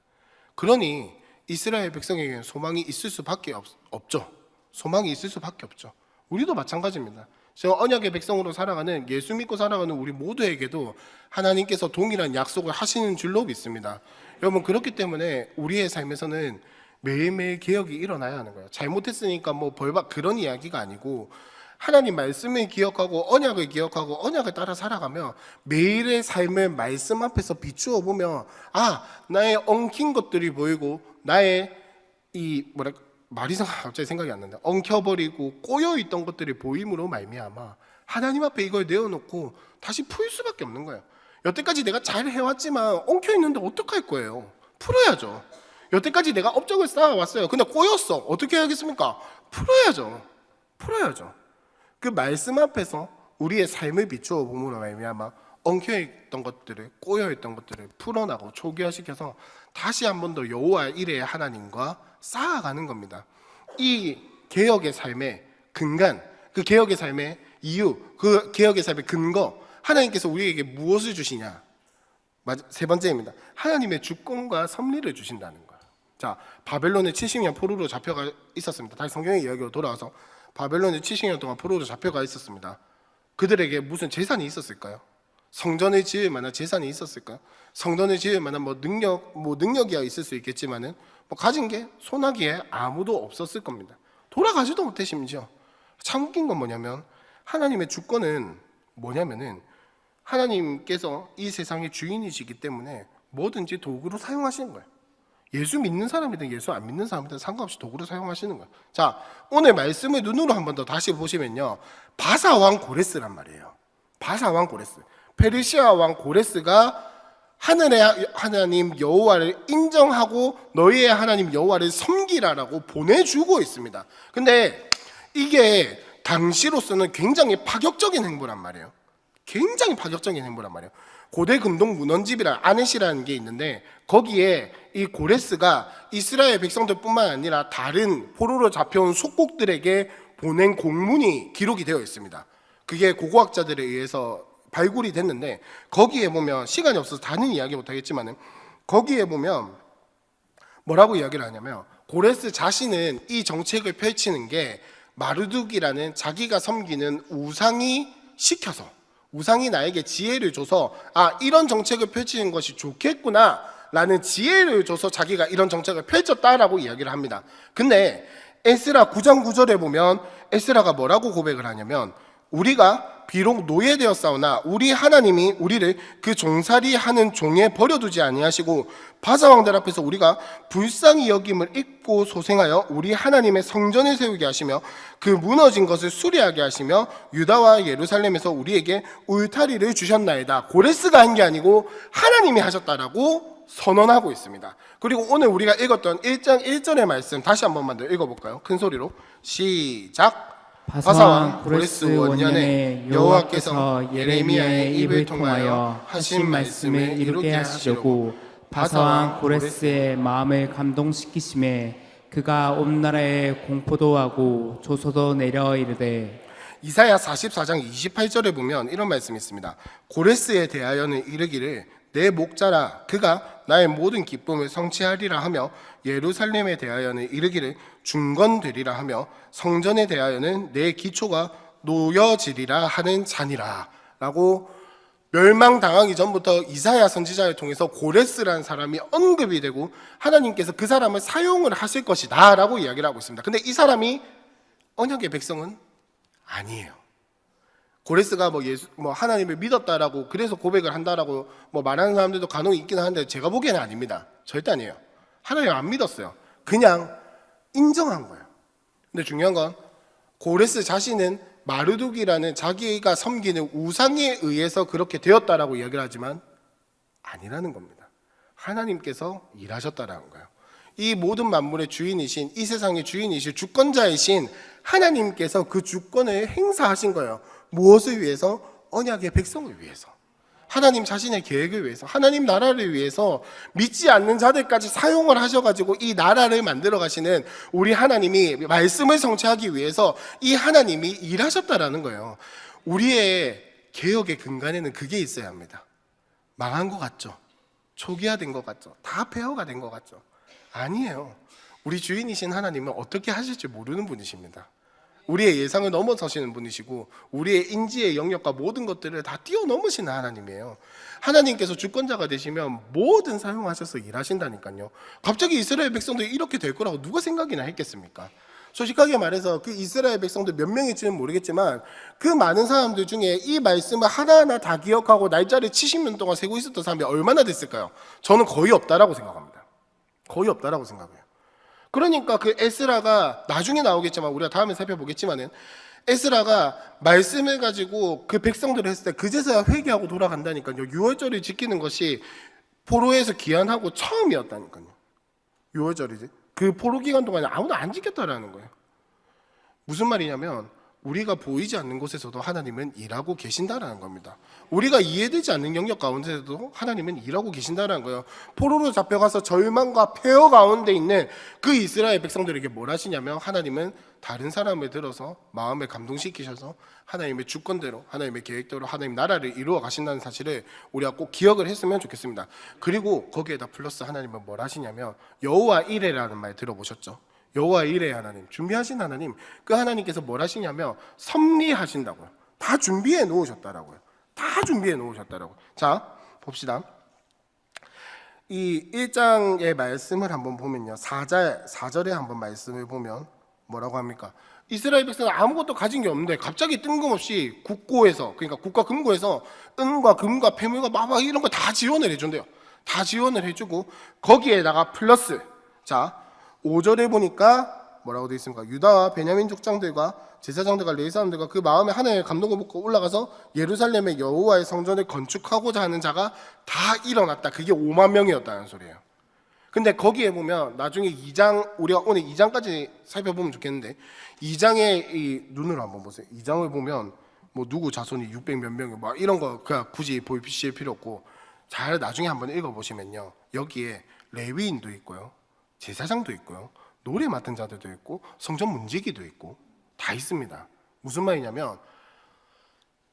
그러니 이스라엘 백성에게는 소망이 있을 수밖에 없죠. 소망이 있을 수밖에 없죠. 우리도 마찬가지입니다. 저 언약의 백성으로 살아가는, 예수 믿고 살아가는 우리 모두에게도 하나님께서 동일한 약속을 하시는 줄로 믿습니다. 여러분, 그렇기 때문에 우리의 삶에서는 매일매일 개혁이 일어나야 하는 거예요. 잘못했으니까 뭐 벌받, 그런 이야기가 아니고 하나님 말씀을 기억하고 언약을 기억하고 언약을 따라 살아가며 매일의 삶을 말씀 앞에서 비추어 보며, 아, 나의 엉킨 것들이 보이고 나의 말이 갑자기 생각이 안 난다. 엉켜버리고 꼬여있던 것들이 보임으로 말미암아 하나님 앞에 이걸 내어놓고 다시 풀 수밖에 없는 거예요. 여태까지 내가 잘 해왔지만 엉켜있는데 어떡할 거예요? 풀어야죠. 여태까지 내가 업적을 쌓아왔어요. 근데 꼬였어. 어떻게 해야겠습니까? 풀어야죠. 그 말씀 앞에서 우리의 삶을 비추어 봄으로 말미암아 엉켜있던 것들을, 꼬여있던 것들을 풀어나고 초기화시켜서 다시 한 번 더 여호와 이레의 하나님과 쌓아가는 겁니다. 이 개혁의 삶의 근간, 그 개혁의 삶의 이유, 그 개혁의 삶의 근거, 하나님께서 우리에게 무엇을 주시냐? 세 번째입니다. 하나님의 주권과 섭리를 주신다는 거예요. 자, 바벨론에 70년 포로로 잡혀가 있었습니다. 다시 성경의 이야기로 돌아와서 바벨론에 70년 동안 포로로 잡혀가 있었습니다. 그들에게 무슨 재산이 있었을까요? 성전을 지을 만한 재산이 있었을까요? 성전을 지을 만한 능력이야 있을 수 있겠지만은 가진 게 소나기에 아무도 없었을 겁니다. 돌아가지도 못해. 심지어 참 웃긴 건 뭐냐면, 하나님의 주권은 뭐냐면은 하나님께서 이 세상의 주인이시기 때문에 뭐든지 도구로 사용하시는 거예요. 예수 믿는 사람이든 예수 안 믿는 사람이든 상관없이 도구로 사용하시는 거예요. 자, 오늘 말씀을 눈으로 한 번 더 다시 보시면요, 바사 왕 고레스란 말이에요. 바사 왕 고레스, 페르시아 왕 고레스가 하늘의 하나님 여호와를 인정하고 너희의 하나님 여호와를 섬기라라고 보내주고 있습니다. 근데 이게 당시로서는 굉장히 파격적인 행보란 말이에요. 고대 금동 문헌집이라 아넷이라는 게 있는데, 거기에 이 고레스가 이스라엘 백성들뿐만 아니라 다른 포로로 잡혀온 속국들에게 보낸 공문이 기록이 되어 있습니다. 그게 고고학자들에 의해서 발굴이 됐는데, 거기에 보면, 시간이 없어서 다는 이야기 못하겠지만 거기에 보면 뭐라고 이야기를 하냐면, 고레스 자신은 이 정책을 펼치는 게 마르둑이라는 자기가 섬기는 우상이 시켜서, 우상이 나에게 지혜를 줘서, 아, 이런 정책을 펼치는 것이 좋겠구나 라는 지혜를 줘서 자기가 이런 정책을 펼쳤다라고 이야기를 합니다. 근데 에스라 9장 9절에 보면 에스라가 뭐라고 고백을 하냐면, 우리가 비록 노예되었사오나 우리 하나님이 우리를 그 종살이 하는 종에 버려두지 아니하시고 바사 왕들 앞에서 우리가 불쌍히 여김을 입고 소생하여 우리 하나님의 성전을 세우게 하시며 그 무너진 것을 수리하게 하시며 유다와 예루살렘에서 우리에게 울타리를 주셨나이다. 고레스가 한 게 아니고 하나님이 하셨다라고 선언하고 있습니다. 그리고 오늘 우리가 읽었던 1장 1절의 말씀 다시 한 번만 더 읽어볼까요? 큰 소리로 시작. 바사왕 고레스 원년에 여호와께서 예레미야의 입을 통하여 하신 말씀을 이루게 하시려고 바사왕 고레스의 마음을 감동시키심에 그가 온 나라에 공포도 하고 조소도 내려 이르되. 이사야 44장 28절에 보면 이런 말씀이 있습니다. 고레스에 대하여는 이르기를 내 목자라 그가 나의 모든 기쁨을 성취하리라 하며 예루살렘에 대하여는 이르기를 중건되리라 하며 성전에 대하여는 내 기초가 놓여지리라 하는 자니라 라고 멸망당하기 전부터 이사야 선지자를 통해서 고레스라는 사람이 언급이 되고 하나님께서 그 사람을 사용을 하실 것이다 라고 이야기를 하고 있습니다. 근데 이 사람이 언약의 백성은 아니에요. 고레스가 뭐 하나님을 믿었다라고 그래서 고백을 한다라고 뭐 말하는 사람들도 간혹 있긴 한데 제가 보기에는 아닙니다. 절대 아니에요. 하나님 안 믿었어요. 그냥 인정한 거예요. 근데 중요한 건 고레스 자신은 마르둑이라는 자기가 섬기는 우상에 의해서 그렇게 되었다라고 이야기를 하지만 아니라는 겁니다. 하나님께서 일하셨다라는 거예요. 이 모든 만물의 주인이신, 이 세상의 주인이신 주권자이신 하나님께서 그 주권을 행사하신 거예요. 무엇을 위해서? 언약의 백성을 위해서, 하나님 자신의 계획을 위해서, 하나님 나라를 위해서 믿지 않는 자들까지 사용을 하셔가지고 이 나라를 만들어 가시는 우리 하나님이 말씀을 성취하기 위해서 이 하나님이 일하셨다라는 거예요. 우리의 개혁의 근간에는 그게 있어야 합니다. 망한 것 같죠? 초기화된 것 같죠? 다 폐허가 된 것 같죠? 아니에요. 우리 주인이신 하나님은 어떻게 하실지 모르는 분이십니다. 우리의 예상을 넘어서시는 분이시고 우리의 인지의 영역과 모든 것들을 다 뛰어넘으시는 하나님이에요. 하나님께서 주권자가 되시면 뭐든 사용하셔서 일하신다니까요. 갑자기 이스라엘 백성들이 이렇게 될 거라고 누가 생각이나 했겠습니까? 솔직하게 말해서 그 이스라엘 백성들 몇 명일지는 모르겠지만 그 많은 사람들 중에 이 말씀을 하나하나 다 기억하고 날짜를 70년 동안 세고 있었던 사람이 얼마나 됐을까요? 저는 거의 없다라고 생각합니다. 거의 없다라고 생각해요. 그러니까 그 에스라가 나중에 나오겠지만 우리가 다음에 살펴보겠지만은 에스라가 말씀을 가지고 그 백성들을 했을 때 그제서야 회개하고 돌아간다니까요. 유월절을 지키는 것이 포로에서 귀환하고 처음이었다니까요. 유월절이지. 그 포로 기간 동안에 아무도 안 지켰다라는 거예요. 무슨 말이냐면 우리가 보이지 않는 곳에서도 하나님은 일하고 계신다라는 겁니다. 우리가 이해되지 않는 영역 가운데서도 하나님은 일하고 계신다라는 거예요. 포로로 잡혀가서 절망과 폐허 가운데 있는 그 이스라엘 백성들에게 뭘 하시냐면 하나님은 다른 사람을 들어서 마음을 감동시키셔서 하나님의 주권대로, 하나님의 계획대로 하나님 나라를 이루어 가신다는 사실을 우리가 꼭 기억을 했으면 좋겠습니다. 그리고 거기에다 플러스 하나님은 뭘 하시냐면 여호와 이레라는 말 들어보셨죠? 여호와 이레 하나님, 준비하신 하나님, 그 하나님께서 뭘 하시냐면 섭리하신다고요. 다 준비해 놓으셨다라고요. 다 준비해 놓으셨다라고. 자, 봅시다. 이 1장의 말씀을 한번 보면요. 4절에 한번 말씀을 보면 뭐라고 합니까? 이스라엘 백성은 아무것도 가진 게 없는데 갑자기 뜬금없이 국고에서, 그러니까 국가 금고에서 은과 금과 폐물과 마박 이런 거 다 지원을 해준대요. 다 지원을 해주고 거기에다가 플러스, 자 5절에 보니까 뭐라고 되어 있습니까? 유다와 베냐민 족장들과 제사장들과 레위 사람들과 그 마음에 하나님의 감동을 받고 올라가서 예루살렘의 여호와의 성전을 건축하고자 하는 자가 다 일어났다. 그게 5만 명이었다는 소리예요. 근데 거기에 보면 나중에 2장, 우리가 오늘 2장까지 살펴보면 좋겠는데 2장의 이 눈으로 한번 보세요. 2장을 보면 뭐 누구 자손이 600 몇 명이 막 이런 거 그냥 굳이 보실 필요 없고 잘 나중에 한번 읽어보시면요. 여기에 레위인도 있고요. 제사장도 있고요. 노래 맡은 자들도 있고 성전 문지기도 있고 다 있습니다. 무슨 말이냐면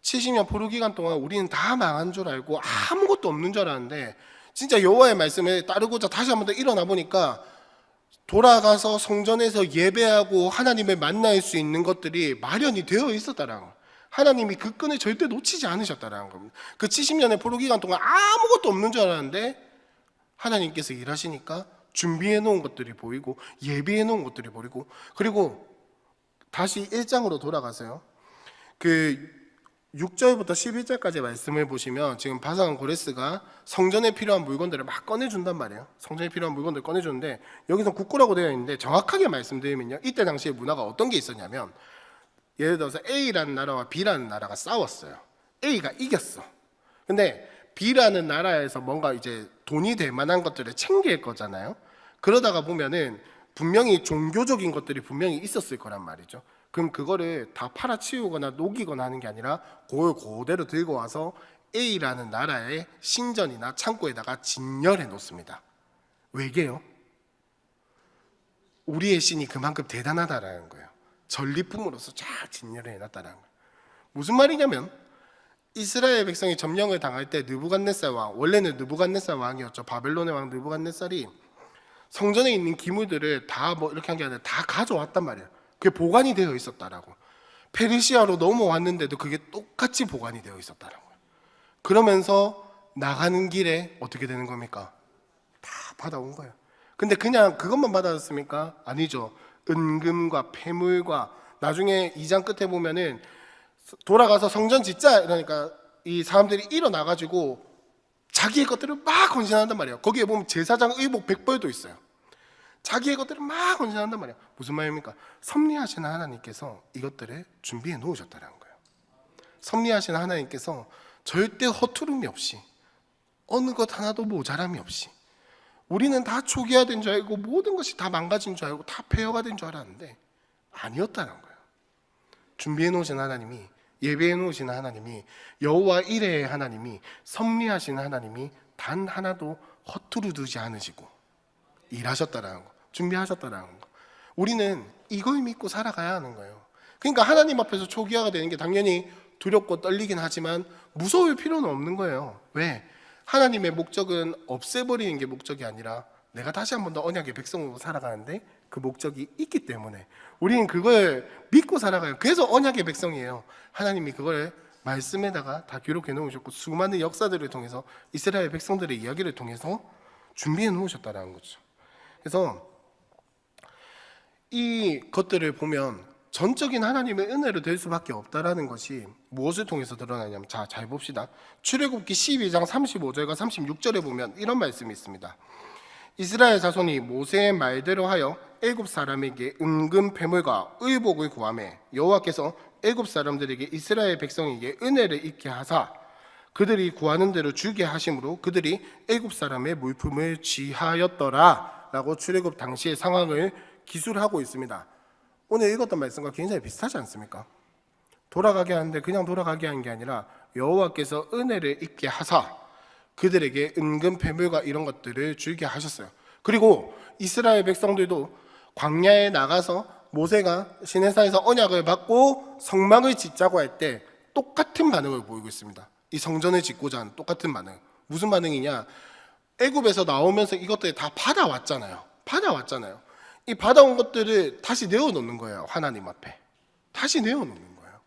70년 포로 기간 동안 우리는 다 망한 줄 알고 아무것도 없는 줄 알았는데 진짜 여호와의 말씀에 따르고자 다시 한번 더 일어나 보니까 돌아가서 성전에서 예배하고 하나님을 만날 수 있는 것들이 마련이 되어 있었다라는 거예요. 하나님이 그 끈을 절대 놓치지 않으셨다라는 겁니다. 그 70년의 포로 기간 동안 아무것도 없는 줄 알았는데 하나님께서 일하시니까 준비해 놓은 것들이 보이고 예비해 놓은 것들이 보이고 그리고 다시 1장으로 돌아가세요. 그 6절부터 11절까지 말씀을 보시면 지금 바산 고레스가 성전에 필요한 물건들을 막 꺼내준단 말이에요. 성전에 필요한 물건들을 꺼내주는데 여기서 국고라고 되어 있는데 정확하게 말씀드리면요. 이때 당시의 문화가 어떤 게 있었냐면 예를 들어서 A라는 나라와 B라는 나라가 싸웠어요. A가 이겼어. 근데 B라는 나라에서 뭔가 이제 돈이 될 만한 것들을 챙길 거잖아요. 그러다가 보면은 분명히 종교적인 것들이 분명히 있었을 거란 말이죠. 그럼 그거를 다 팔아치우거나 녹이거나 하는 게 아니라 그걸 그대로 들고 와서 A라는 나라의 신전이나 창고에다가 진열해 놓습니다. 왜게요? 우리의 신이 그만큼 대단하다라는 거예요. 전리품으로서 쫙 진열해 놨다는 거예요. 무슨 말이냐면 이스라엘 백성이 점령을 당할 때 느부갓네살 왕, 원래는 느부갓네살 왕이었죠. 바벨론의 왕 느부갓네살이 성전에 있는 기물들을 다 뭐 이렇게 한 게 아니라 다 가져왔단 말이에요. 그게 보관이 되어 있었다라고. 페르시아로 넘어왔는데도 그게 똑같이 보관이 되어 있었다라고. 그러면서 나가는 길에 어떻게 되는 겁니까? 다 받아온 거예요. 근데 그냥 그것만 받아왔습니까? 아니죠. 은금과 폐물과 나중에 2장 끝에 보면은 돌아가서 성전 짓자 이러니까 이 사람들이 일어나가지고 자기의 것들을 막 헌신한단 말이에요. 거기에 보면 제사장 의복 100벌도 있어요. 자기의 것들을 막 헌신한단 말이에요. 무슨 말입니까? 섭리하시는 하나님께서 이것들을 준비해 놓으셨다는 거예요. 섭리하시는 하나님께서 절대 허투름이 없이 어느 것 하나도 모자람이 없이, 우리는 다 초기화된 줄 알고 모든 것이 다 망가진 줄 알고 다 폐허가 된 줄 알았는데 아니었다는 거예요. 준비해 놓으신 하나님이, 예배해 놓으신 하나님이, 여호와 이레의 하나님이, 섭리하신 하나님이 단 하나도 허투루 두지 않으시고 일하셨다라는 거, 준비하셨다라는 거. 우리는 이걸 믿고 살아가야 하는 거예요. 그러니까 하나님 앞에서 초기화가 되는 게 당연히 두렵고 떨리긴 하지만 무서울 필요는 없는 거예요. 왜? 하나님의 목적은 없애버리는 게 목적이 아니라 내가 다시 한 번 더 언약의 백성으로 살아가는데 그 목적이 있기 때문에 우리는 그걸 믿고 살아가요. 그래서 언약의 백성이에요. 하나님이 그걸 말씀에다가 다 기록해 놓으셨고 수많은 역사들을 통해서 이스라엘 백성들의 이야기를 통해서 준비해 놓으셨다는 거죠. 그래서 이 것들을 보면 전적인 하나님의 은혜로 될 수밖에 없다라는 것이 무엇을 통해서 드러나냐면, 자, 잘 봅시다. 출애굽기 12장 35절과 36절에 보면 이런 말씀이 있습니다. 이스라엘 자손이 모세의 말대로 하여 애굽 사람에게 은금 패물과 의복을 구하매 여호와께서 애굽 사람들에게 이스라엘 백성에게 은혜를 입게 하사 그들이 구하는 대로 주게 하심으로 그들이 애굽 사람의 물품을 취하였더라 라고 출애굽 당시의 상황을 기술하고 있습니다. 오늘 읽었던 말씀과 굉장히 비슷하지 않습니까? 돌아가게 하는데 그냥 돌아가게 한 게 아니라 여호와께서 은혜를 입게 하사 그들에게 은금 패물과 이런 것들을 주게 하셨어요. 그리고 이스라엘 백성들도 광야에 나가서 모세가 시내산에서 언약을 받고 성막을 짓자고 할 때 똑같은 반응을 보이고 있습니다. 이 성전을 짓고자 하는 똑같은 반응. 무슨 반응이냐? 애굽에서 나오면서 이것들을 다 받아왔잖아요. 이 받아온 것들을 다시 내어놓는 거예요. 하나님 앞에 다시 내어놓는 거예요.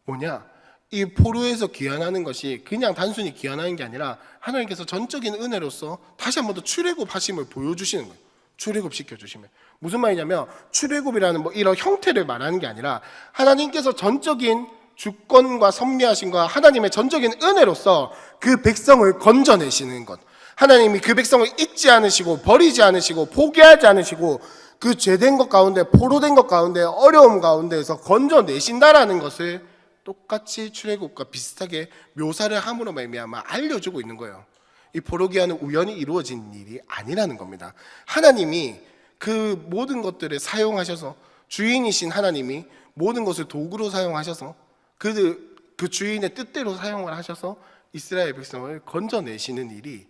뭐냐? 이 포로에서 귀환하는 것이 그냥 단순히 귀환하는 게 아니라 하나님께서 전적인 은혜로서 다시 한 번 더 출애굽하심을 보여주시는 거예요. 출애굽 시켜주시면 무슨 말이냐면, 출애굽이라는 뭐 이런 형태를 말하는 게 아니라 하나님께서 전적인 주권과 섭리하심과 하나님의 전적인 은혜로서 그 백성을 건져내시는 것, 하나님이 그 백성을 잊지 않으시고 버리지 않으시고 포기하지 않으시고 그 죄된 것 가운데, 포로된 것 가운데, 어려움 가운데에서 건져내신다라는 것을 똑같이 출애굽과 비슷하게 묘사를 함으로 말미암아 알려주고 있는 거예요. 이 포로기한은 우연히 이루어진 일이 아니라는 겁니다. 하나님이 그 모든 것들을 사용하셔서, 주인이신 하나님이 모든 것을 도구로 사용하셔서 그 주인의 뜻대로 사용을 하셔서 이스라엘 백성을 건져내시는 일이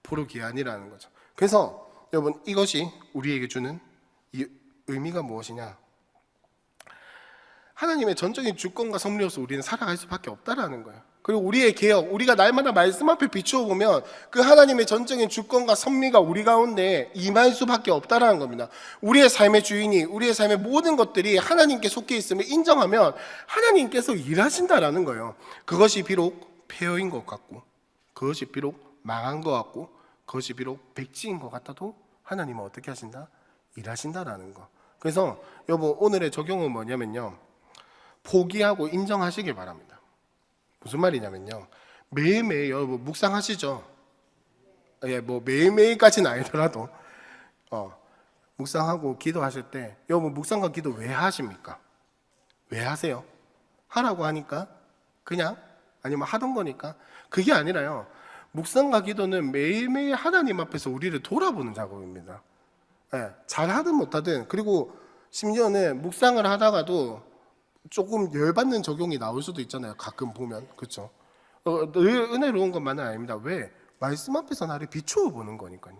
포로기한이라는 거죠. 그래서 여러분, 이것이 우리에게 주는 이 의미가 무엇이냐? 하나님의 전적인 주권과 섭리로서 우리는 살아갈 수밖에 없다라는 거예요. 그리고 우리의 개혁, 우리가 날마다 말씀 앞에 비추어 보면 그 하나님의 전적인 주권과 섭리가 우리 가운데 임할 수밖에 없다라는 겁니다. 우리의 삶의 주인이, 우리의 삶의 모든 것들이 하나님께 속해 있음을 인정하면 하나님께서 일하신다라는 거예요. 그것이 비록 폐허인 것 같고, 그것이 비록 망한 것 같고, 그것이 비록 백지인 것 같아도 하나님은 어떻게 하신다? 일하신다라는 거. 그래서 여러분, 오늘의 적용은 뭐냐면요, 포기하고 인정하시길 바랍니다. 무슨 말이냐면요, 매일매일 여러분 묵상하시죠? 예, 뭐 매일매일까지는 아니더라도 묵상하고 기도하실 때 여러분, 묵상과 기도 왜 하십니까? 왜 하세요? 하라고 하니까? 그냥? 아니면 하던 거니까? 그게 아니라요, 묵상과 기도는 매일매일 하나님 앞에서 우리를 돌아보는 작업입니다. 예, 잘하든 못하든. 그리고 심지어는 묵상을 하다가도 조금 열받는 적용이 나올 수도 있잖아요. 가끔 보면. 그렇죠? 늘 은혜로운 것만은 아닙니다. 왜? 말씀 앞에서 나를 비추어 보는 거니까요.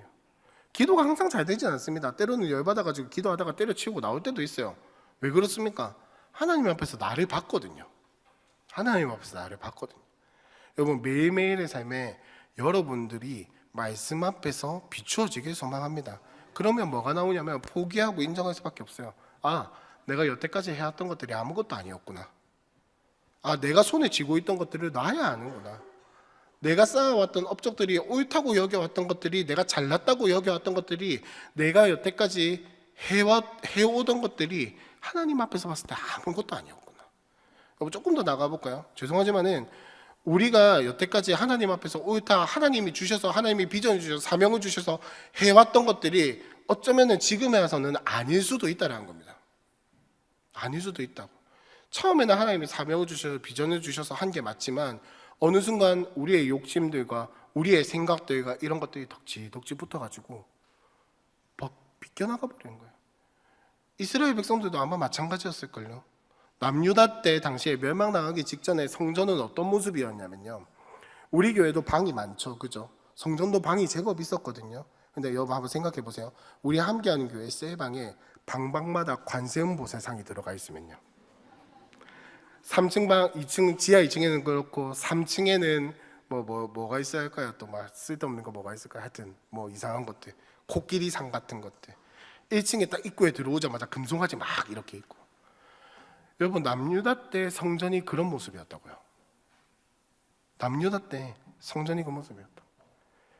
기도가 항상 잘 되지 않습니다. 때로는 열받아가지고 기도하다가 때려치우고 나올 때도 있어요. 왜 그렇습니까? 하나님 앞에서 나를 봤거든요. 하나님 앞에서 나를 봤거든요. 여러분, 매일매일의 삶에 여러분들이 말씀 앞에서 비추어지길 소망합니다. 그러면 뭐가 나오냐면 포기하고 인정할 수밖에 없어요. 아, 내가 여태까지 해왔던 것들이 아무것도 아니었구나. 아, 내가 손에 쥐고 있던 것들을 놔야 아는구나. 내가 쌓아왔던 업적들이, 옳다고 여겨왔던 것들이, 내가 잘났다고 여겨왔던 것들이, 내가 여태까지 해오던 것들이 하나님 앞에서 봤을 때 아무것도 아니었구나. 여러분 조금 더 나가볼까요? 죄송하지만은 우리가 여태까지 하나님 앞에서 옳다, 하나님이 주셔서, 하나님이 비전을 주셔서, 사명을 주셔서 해왔던 것들이 어쩌면은 지금에 와서는 아닐 수도 있다는 겁니다. 아닐 수도 있다고. 처음에는 하나님이 사명을 주셔서 비전을 주셔서 한 게 맞지만 어느 순간 우리의 욕심들과 우리의 생각들과 이런 것들이 덕지 붙어가지고 비껴나가 버리는 거예요. 이스라엘 백성들도 아마 마찬가지였을걸요. 남유다 때 당시에 멸망당하기 직전에 성전은 어떤 모습이었냐면요, 우리 교회도 방이 많죠, 그죠? 성전도 방이 제법 있었거든요. 근데 여러분 한번 생각해 보세요. 우리 함께하는 교회 셀방에 방방마다 관세음보살상이 들어가 있으면요, 3층 방, 2층, 지하 2층에는 그렇고 3층에는 뭐가 있어야 할까요? 또 막 쓸데없는 거 뭐가 있을까요? 하여튼 뭐 이상한 것들, 코끼리상 같은 것들. 1층에 딱 입구에 들어오자마자 금송아지 막 이렇게 있고. 여러분 남유다 때 성전이 그런 모습이었다고요. 남유다 때 성전이 그 모습이었다.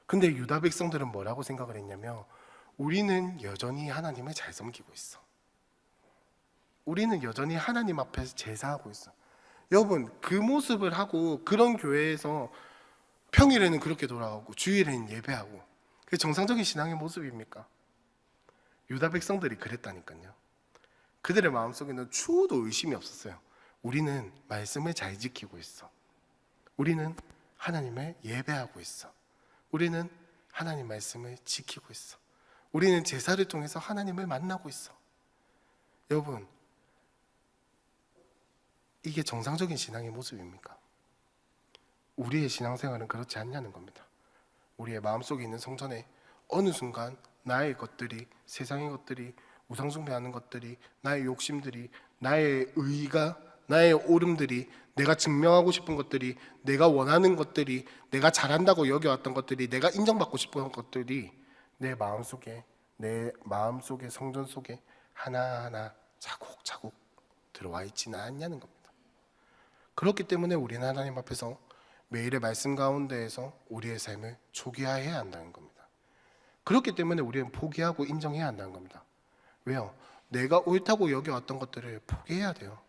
근데 유다 백성들은 뭐라고 생각을 했냐면, 우리는 여전히 하나님을 잘 섬기고 있어. 우리는 여전히 하나님 앞에서 제사하고 있어. 여러분 그 모습을 하고 그런 교회에서 평일에는 그렇게 돌아가고 주일에는 예배하고, 그게 정상적인 신앙의 모습입니까? 유다 백성들이 그랬다니까요. 그들의 마음속에는 추호도 의심이 없었어요. 우리는 말씀을 잘 지키고 있어. 우리는 하나님을 예배하고 있어. 우리는 하나님 말씀을 지키고 있어. 우리는 제사를 통해서 하나님을 만나고 있어. 여러분 이게 정상적인 신앙의 모습입니까? 우리의 신앙생활은 그렇지 않냐는 겁니다. 우리의 마음속에 있는 성전에 어느 순간 나의 것들이, 세상의 것들이, 우상숭배하는 것들이, 나의 욕심들이, 나의 의가, 나의 오름들이, 내가 증명하고 싶은 것들이, 내가 원하는 것들이, 내가 잘한다고 여겨왔던 것들이, 내가 인정받고 싶은 것들이 내 마음속에 성전 속에 하나하나 차곡차곡 들어와 있지는 않냐는 겁니다. 그렇기 때문에 우리는 하나님 앞에서 매일의 말씀 가운데에서 우리의 삶을 초기화해야 한다는 겁니다. 그렇기 때문에 우리는 포기하고 인정해야 한다는 겁니다. 왜요? 내가 옳다고 여겨왔던 것들을 포기해야 돼요.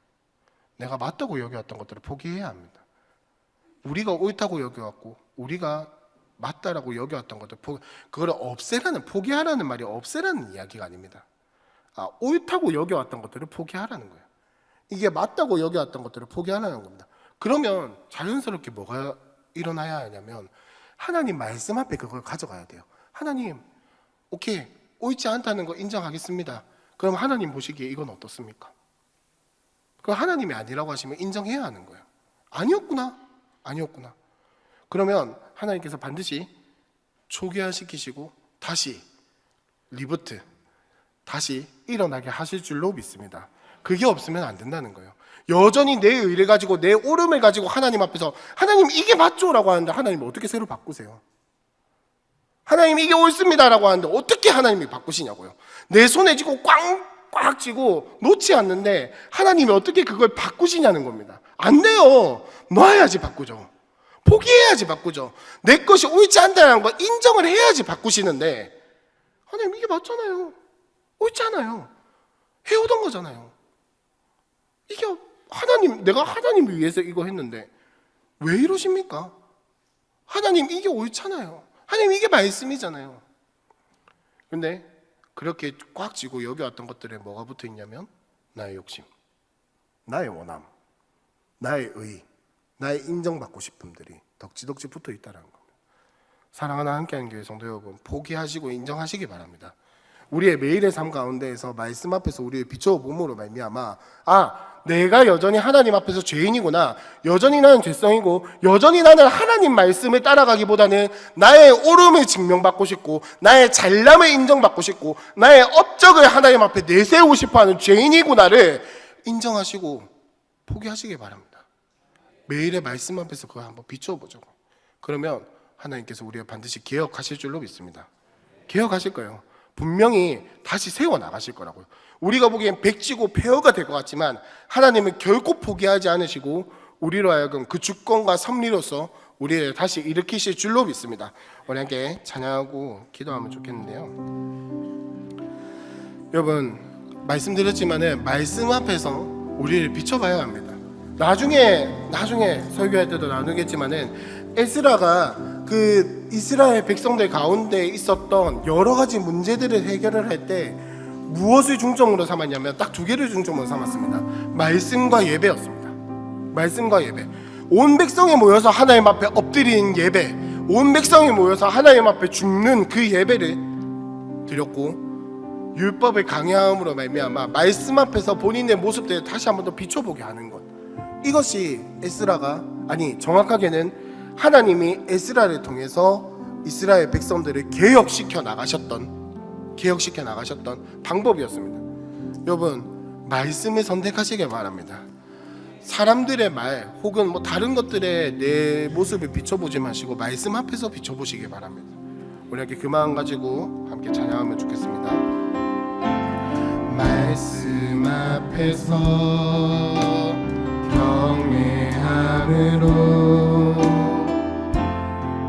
내가 맞다고 여겨왔던 것들을 포기해야 합니다. 우리가 옳다고 여겨왔고 우리가 맞다라고 여겨왔던 것들, 그걸 없애라는, 포기하라는 말이 없애라는 이야기가 아닙니다. 옳다고 여겨왔던 것들을 포기하라는 거예요. 이게 맞다고 여겨왔던 것들을 포기하라는 겁니다. 그러면 자연스럽게 뭐가 일어나야 하냐면, 하나님 말씀 앞에 그걸 가져가야 돼요. 하나님, 오케이, 옳지 않다는 거 인정하겠습니다. 그럼 하나님 보시기에 이건 어떻습니까? 그럼 하나님이 아니라고 하시면 인정해야 하는 거예요. 아니었구나. 그러면 하나님께서 반드시 초기화시키시고 다시 리부트, 다시 일어나게 하실 줄로 믿습니다. 그게 없으면 안 된다는 거예요. 여전히 내 의를 가지고, 내 옳음을 가지고 하나님 앞에서 하나님 이게 맞죠? 라고 하는데 하나님 어떻게 새로 바꾸세요? 하나님 이게 옳습니다 라고 하는데 어떻게 하나님이 바꾸시냐고요. 내 손에 쥐고 꽉 쥐고 놓지 않는데 하나님이 어떻게 그걸 바꾸시냐는 겁니다. 안 돼요. 놔야지 바꾸죠. 포기해야지 바꾸죠. 내 것이 옳지 않다는 걸 인정을 해야지 바꾸시는데, 하나님 이게 맞잖아요, 옳지 않아요, 해오던 거잖아요. 이게 하나님, 내가 하나님을 위해서 이거 했는데 왜 이러십니까? 하나님 이게 옳잖아요. 하나님 이게 말씀이잖아요. 근데 그렇게 꽉 쥐고 여겨왔던 것들에 뭐가 붙어 있냐면, 나의 욕심, 나의 원함, 나의 의, 나의 인정받고 싶음들이 덕지덕지 붙어 있다는 겁니다. 사랑하는 함께하는 교회 성도 여러분, 포기하시고 인정하시기 바랍니다. 우리의 매일의 삶 가운데에서 말씀 앞에서 우리의 비춰 몸으로 말미암아, 내가 여전히 하나님 앞에서 죄인이구나, 여전히 나는 죄성이고 여전히 나는 하나님 말씀을 따라가기보다는 나의 옳음을 증명받고 싶고 나의 잘남을 인정받고 싶고 나의 업적을 하나님 앞에 내세우고 싶어하는 죄인이구나를 인정하시고 포기하시기 바랍니다. 매일의 말씀 앞에서 그거 한번 비춰보죠. 그러면 하나님께서 우리가 반드시 개혁하실 줄로 믿습니다. 개혁하실 거예요. 분명히 다시 세워나가실 거라고요. 우리가 보기엔 백지고 폐허가 될 것 같지만 하나님은 결코 포기하지 않으시고 우리로 하여금 그 주권과 섭리로서 우리를 다시 일으키실 줄로 믿습니다. 우리 함께 찬양하고 기도하면 좋겠는데요. 여러분, 말씀드렸지만은 말씀 앞에서 우리를 비춰봐야 합니다. 나중에 설교할 때도 나누겠지만은 에스라가 그 이스라엘 백성들 가운데 있었던 여러 가지 문제들을 해결을 할 때 무엇을 중점으로 삼았냐면 딱 두 개를 중점으로 삼았습니다. 말씀과 예배였습니다. 말씀과 예배. 온 백성이 모여서 하나님 앞에 엎드리는 예배, 온 백성이 모여서 하나님 앞에 죽는 그 예배를 드렸고, 율법을 강요함으로 말미암아 말씀 앞에서 본인의 모습들을 다시 한번 더 비춰보게 하는 것. 이것이 에스라가, 아니 정확하게는 하나님이 에스라를 통해서 이스라엘 백성들을 개혁시켜 나가셨던 방법이었습니다. 여러분, 말씀을 선택하시길 바랍니다. 사람들의 말 혹은 뭐 다른 것들에 내 모습을 비춰보지 마시고 말씀 앞에서 비춰보시길 바랍니다. 우리 함께 그 마음 가지고 함께 찬양하면 좋겠습니다. 말씀 앞에서 경외함으로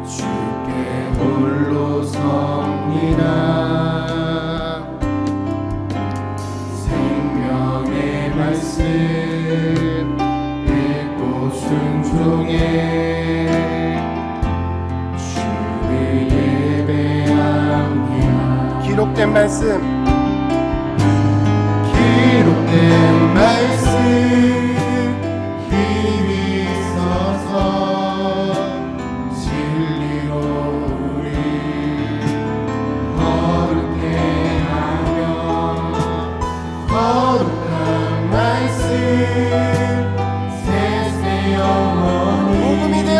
주께 홀로 섭니다. 생명의 말씀 읽고 순종해 주를 예배합니다. 기록된 말씀 힘이 있어서 진리로 우리 거룩해 하며 거룩한 말씀 세세 영원히 복음이 되어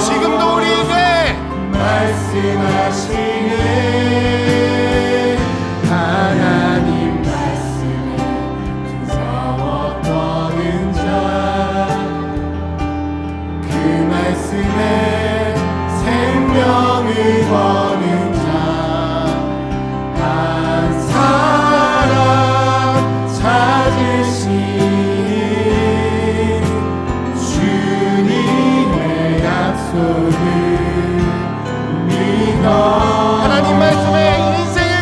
지금도 우리에게 말씀하시네. 하나님 말씀에 두려워 떠는 자, 그 말씀에 생명을 거는 자, 한 사람 찾으시니 주님의 약속을 믿어. 하나님 말씀에 인생을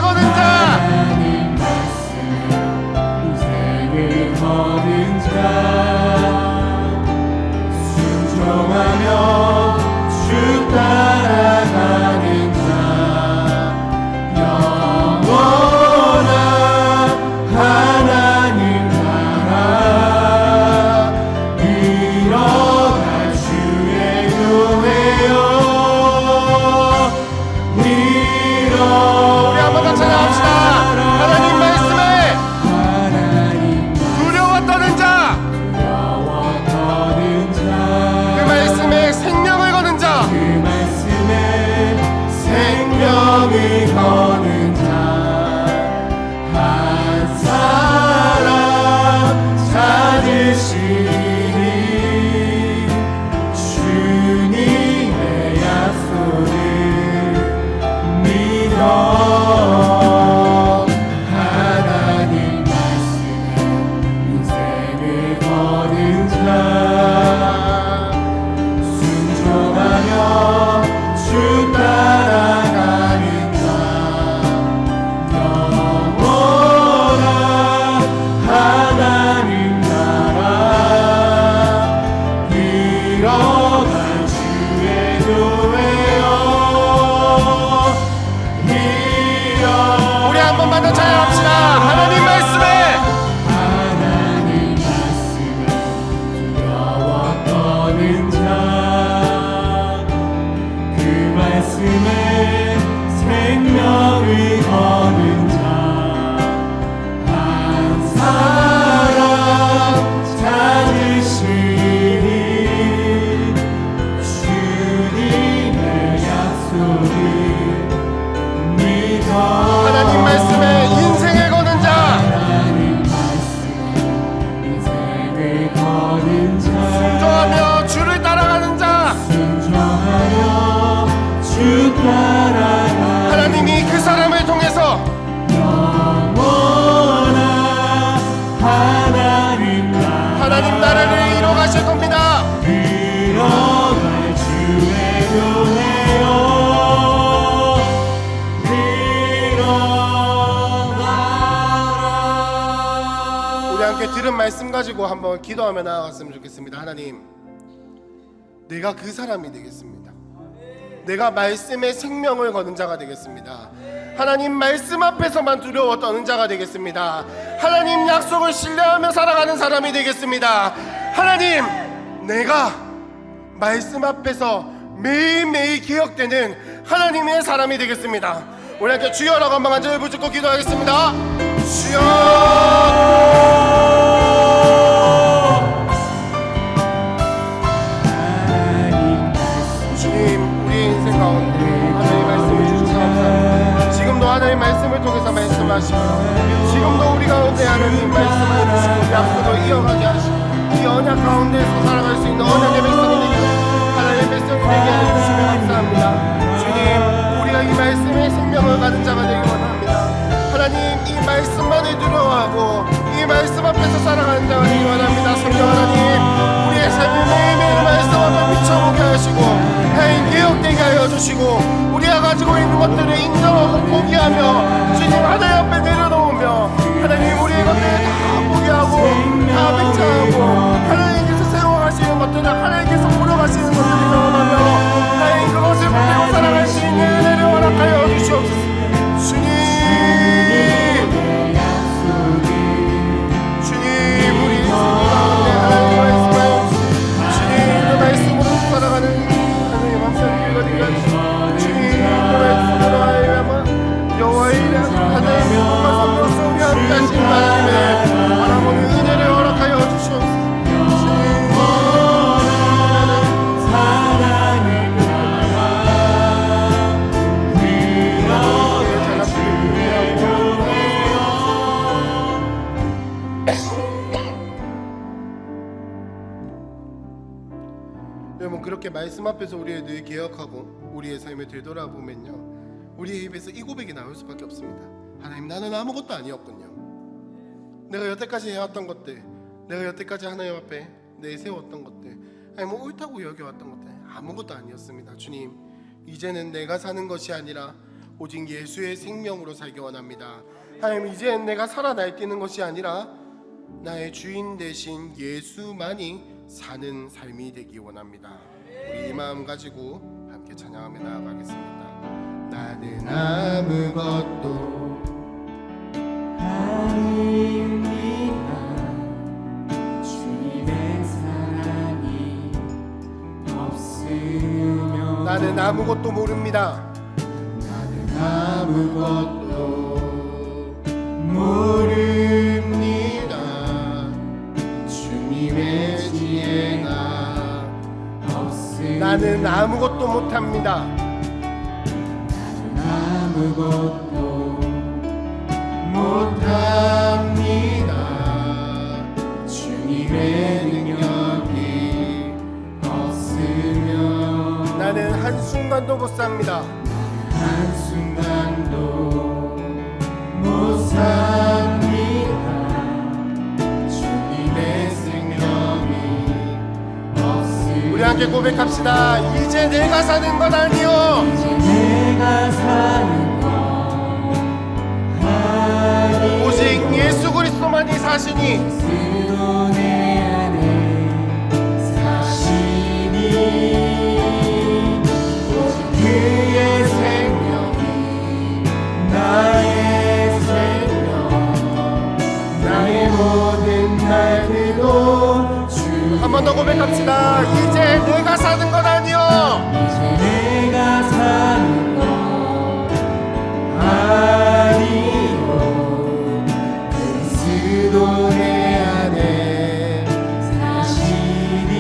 거는 자, 순종하며 주 따라가는 자, 영원한 하나님 나라 이뤄갈 주의 교회여 우리 한번 같이 나갑시다. 하나님 말씀에 두려워 떠는 자, 그 말씀에 함께 들은 말씀 가지고 한번 기도하며 나아갔으면 좋겠습니다. 하나님, 내가 그 사람이 되겠습니다. 내가 말씀의 생명을 거는 자가 되겠습니다. 하나님, 말씀 앞에서만 두려워 떠는 자가 되겠습니다. 하나님, 약속을 신뢰하며 살아가는 사람이 되겠습니다. 하나님, 내가 말씀 앞에서 매일매일 기억되는 하나님의 사람이 되겠습니다. 우리 함께 주여라고 한번 간절히 붙잡고 기도하겠습니다. 주여, 주님, 우리 인생 가운데 하나님의 말씀을 주셔서 감사합니다. 지금도 하나님의 말씀을 통해서 말씀하시고, 지금도 우리 가운데 하나님 말씀을 주시고 약속을 이어가게 하시고, 이 언약 가운데서 살아갈 수 있는 언약의 백성이 되게 하나님의 백성이 되게 해주시며 감사합니다. 주님, 우리가 이 말씀의 생명을 가진 자가 되기 원합니다. 하나님, 이 말씀만을 두려워하고 이 말씀 앞에서 살아가는 자가 되기 원합니다. 성령 하나님, 우리의 삶을 매일매일 말씀 앞에 비춰보게 하시고 하나님 개혁되게 하여 주시고, 우리가 가지고 있는 것들을 인정하고 포기하며 주님 하나님 앞에 내려놓으며 하나님 우리의 것들을 다 포기하고 다 맹창하고 하나님께서 세워가시는 것들을 하나님께서 보러가시는 것들을 경험하며 하나님 그것을 붙들고 살아갈 수 있는 은혜를 허락하여 주시옵소서. 주님, 우리 인생 가운데 하나님 말씀하여 주님 그 말씀으로 살아가는 하나님 감사를 드리가 주시고, 주님 그 말씀으로 하여야만 여호와의 이름 하나님 정말 성령서 우리 함께 하신 하나님의 바라보는 은혜를 허락하여 주시옵소서. 여러분, 그렇게 말씀 앞에서 우리의 늘 개혁하고 우리의 삶을 되돌아보면요, 우리의 입에서 이 고백이 나올 수밖에 없습니다. 하나님, 나는 아무것도 아니었군요. 내가 여태까지 해왔던 것들, 내가 여태까지 하나님 앞에 내세웠던 것들, 아니 뭐 옳다고 여겨왔던 것들 아무것도 아니었습니다. 주님, 이제는 내가 사는 것이 아니라 오직 예수의 생명으로 살기 원합니다. 하나님, 이제는 내가 살아 날뛰는 것이 아니라 나의 주인 되신 예수만이 사는 삶이 되기 원합니다. 우리 이 마음 가지고 함께 찬양하며 나아가겠습니다. 나는 아무것도 아닙니다. 주님의 사랑이 없으면 나는 아무것도 모릅니다. 나는 아무것도 모릅니다. 주님의 지혜가 없으면 나는 아무것도 못합니다. 나는 아무것도 못합니다. 주님의 능력이 없으면 나는 한순간도 못 삽니다. 한순간도 못 삽니다. 주님의 생명이 없으면 우리 함께 고백합시다. 이제 내가 사는 건 아니요, 이제 내가 사는 오직 예수 그리스도만이 사시니 스스로 내 안에 사시니 오직 그의 생명이 나의 생명, 나의 모든 날들도 주 한 번 더 고백합시다. 이제 내가 사는 건 아니요, 이제 내가 사는 건 아니요, 그리스도 내 안에 사시니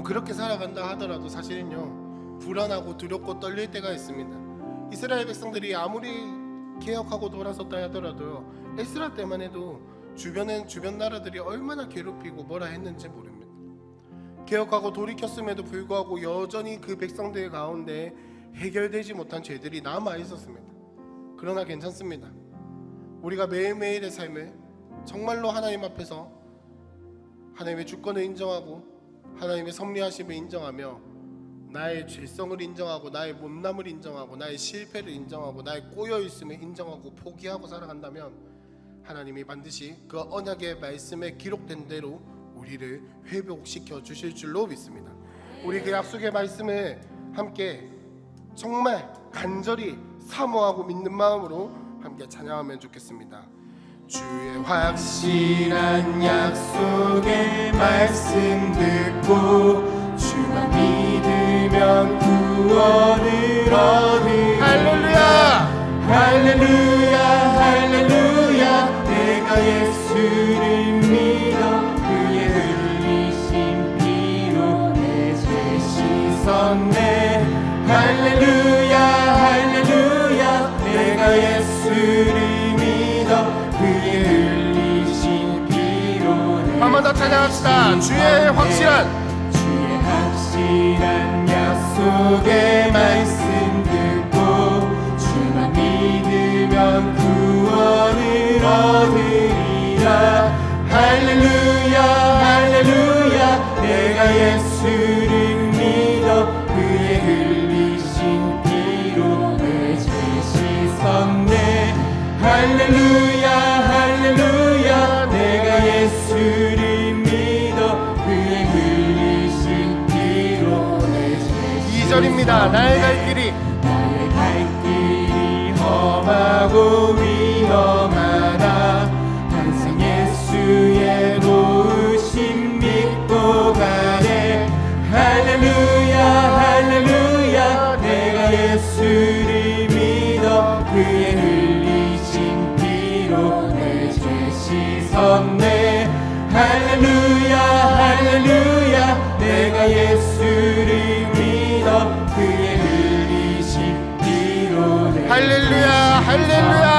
여러분 그렇게 살아간다 하더라도 사실은요 불안하고 두렵고 떨릴 때가 있습니다. 이스라엘 백성들이 아무리 개혁하고 돌아섰다 하더라도요 에스라 때만 해도 주변 나라들이 얼마나 괴롭히고 뭐라 했는지 모릅니다. 개혁하고 돌이켰음에도 불구하고 여전히 그 백성들 가운데 해결되지 못한 죄들이 남아 있었습니다. 그러나 괜찮습니다. 우리가 매일매일의 삶을 정말로 하나님 앞에서 하나님의 주권을 인정하고 하나님의 섭리하심을 인정하며 나의 죄성을 인정하고 나의 못남을 인정하고 나의 실패를 인정하고 나의 꼬여있음을 인정하고 포기하고 살아간다면 하나님이 반드시 그 언약의 말씀에 기록된 대로 우리를 회복시켜 주실 줄로 믿습니다. 우리 그 약속의 말씀을 함께 정말 간절히 사모하고 믿는 마음으로 함께 찬양하면 좋겠습니다. 주의 확실한 약속의 말씀 듣고 주만 믿으면 구원을 얻으리. 할렐루야 할렐루야 할렐루야. 내가 예수를 믿어 그의 흘리신 피로 내 죄 씻었네. 할렐루야 할렐루야. 내가 예수를 믿어 그의 흘리신 피로 한 번 더 찬양합시다. 주의 확실한 약속의 말씀 듣고 주만 믿으면 구원을 얻으리라. 할렐루야 할렐루야. 내가 예수를 믿어 그의 흘리신 피로 내 죄 씻었네. 할렐루야 할렐루야. 내가 예수를 믿어 그의 흘리신 피로 내 죄 2절입니다. 나의 갈 길이 험하고 위험하다. 항상 예수의 도우심 믿고 가네. 할렐루야 할렐루야. 내가 예수를 믿어 그의 흘리신 피로 내 죄 씻었네. 할렐루야 할렐루야. 내가 예수를 믿어 그의 흘리신 피로 내 할렐루야 할렐루야.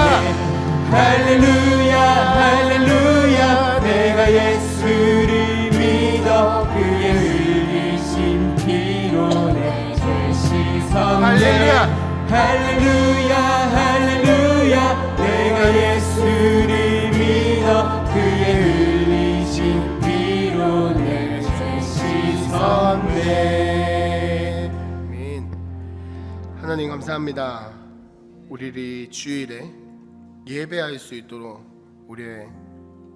할렐루야 할렐루야. 내가 예수를 믿어 그의 흘리신 피로 내 죄 씻었네. 할렐루야 할렐루야 할렐루야. 내가 예수를 믿어 그의 흘리신 피로 내 죄 씻었네. 아멘. 하나님 감사합니다. 우리를 주일에 예배할 수 있도록 우리의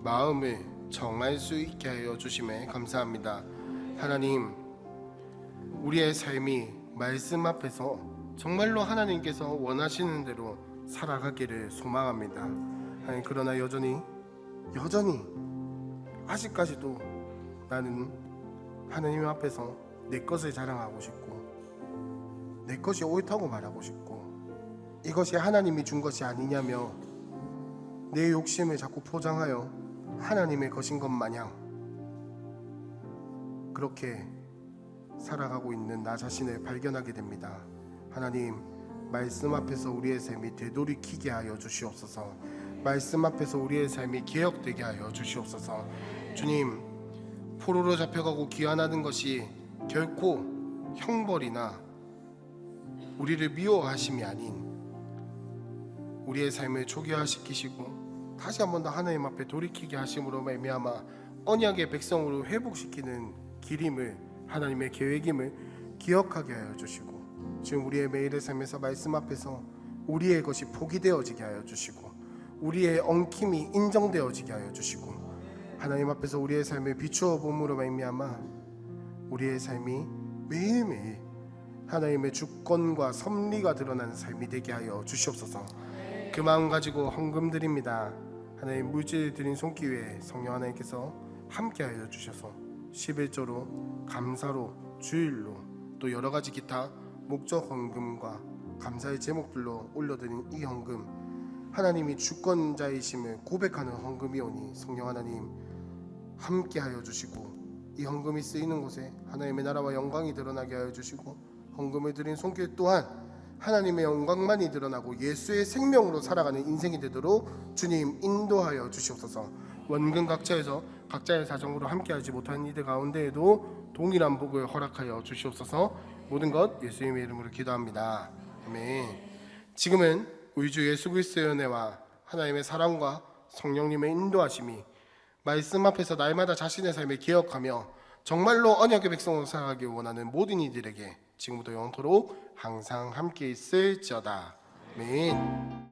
마음을 정할 수 있게 하여 주심에 감사합니다. 하나님, 우리의 삶이 말씀 앞에서 정말로 하나님께서 원하시는 대로 살아가기를 소망합니다. 하나님, 그러나 여전히 아직까지도 나는 하나님 앞에서 내 것을 자랑하고 싶고 내 것이 옳다고 말하고 싶고 이것이 하나님이 준 것이 아니냐며 내 욕심을 자꾸 포장하여 하나님의 것인 것 마냥 그렇게 살아가고 있는 나 자신을 발견하게 됩니다. 하나님, 말씀 앞에서 우리의 삶이 되돌이키게 하여 주시옵소서. 말씀 앞에서 우리의 삶이 개혁되게 하여 주시옵소서. 주님, 포로로 잡혀가고 귀환하는 것이 결코 형벌이나 우리를 미워하심이 아닌 우리의 삶을 초기화시키시고 다시 한 번 더 하나님 앞에 돌이키게 하심으로 말미암아 언약의 백성으로 회복시키는 길임을, 하나님의 계획임을 기억하게 하여 주시고, 지금 우리의 매일의 삶에서 말씀 앞에서 우리의 것이 포기되어지게 하여 주시고 우리의 엉킴이 인정되어지게 하여 주시고 하나님 앞에서 우리의 삶을 비추어 봄으로 말미암아 우리의 삶이 매일매일 하나님의 주권과 섭리가 드러나는 삶이 되게 하여 주시옵소서. 그 마음 가지고 헌금 드립니다. 하나님, 물질 드린 손기회에 성령 하나님께서 함께하여 주셔서 11조로 감사로 주일로 또 여러 가지 기타 목적 헌금과 감사의 제목들로 올려드린 이 헌금, 하나님이 주권자이심을 고백하는 헌금이오니 성령 하나님 함께하여 주시고 이 헌금이 쓰이는 곳에 하나님의 나라와 영광이 드러나게 하여 주시고 헌금을 드린 손길 또한 하나님의 영광만이 드러나고 예수의 생명으로 살아가는 인생이 되도록 주님 인도하여 주시옵소서. 원금 각처에서 각자의 사정으로 함께하지 못한 이들 가운데에도 동일한 복을 허락하여 주시옵소서. 모든 것 예수님의 이름으로 기도합니다. 아멘. 지금은 우리 주 예수 그리스도의 은혜와 하나님의 사랑과 성령님의 인도하심이 말씀 앞에서 날마다 자신의 삶을 기억하며 정말로 언약의 백성으로 살아가길 원하는 모든 이들에게 지금부터 영원토록 항상 함께 있을지어다. 아멘.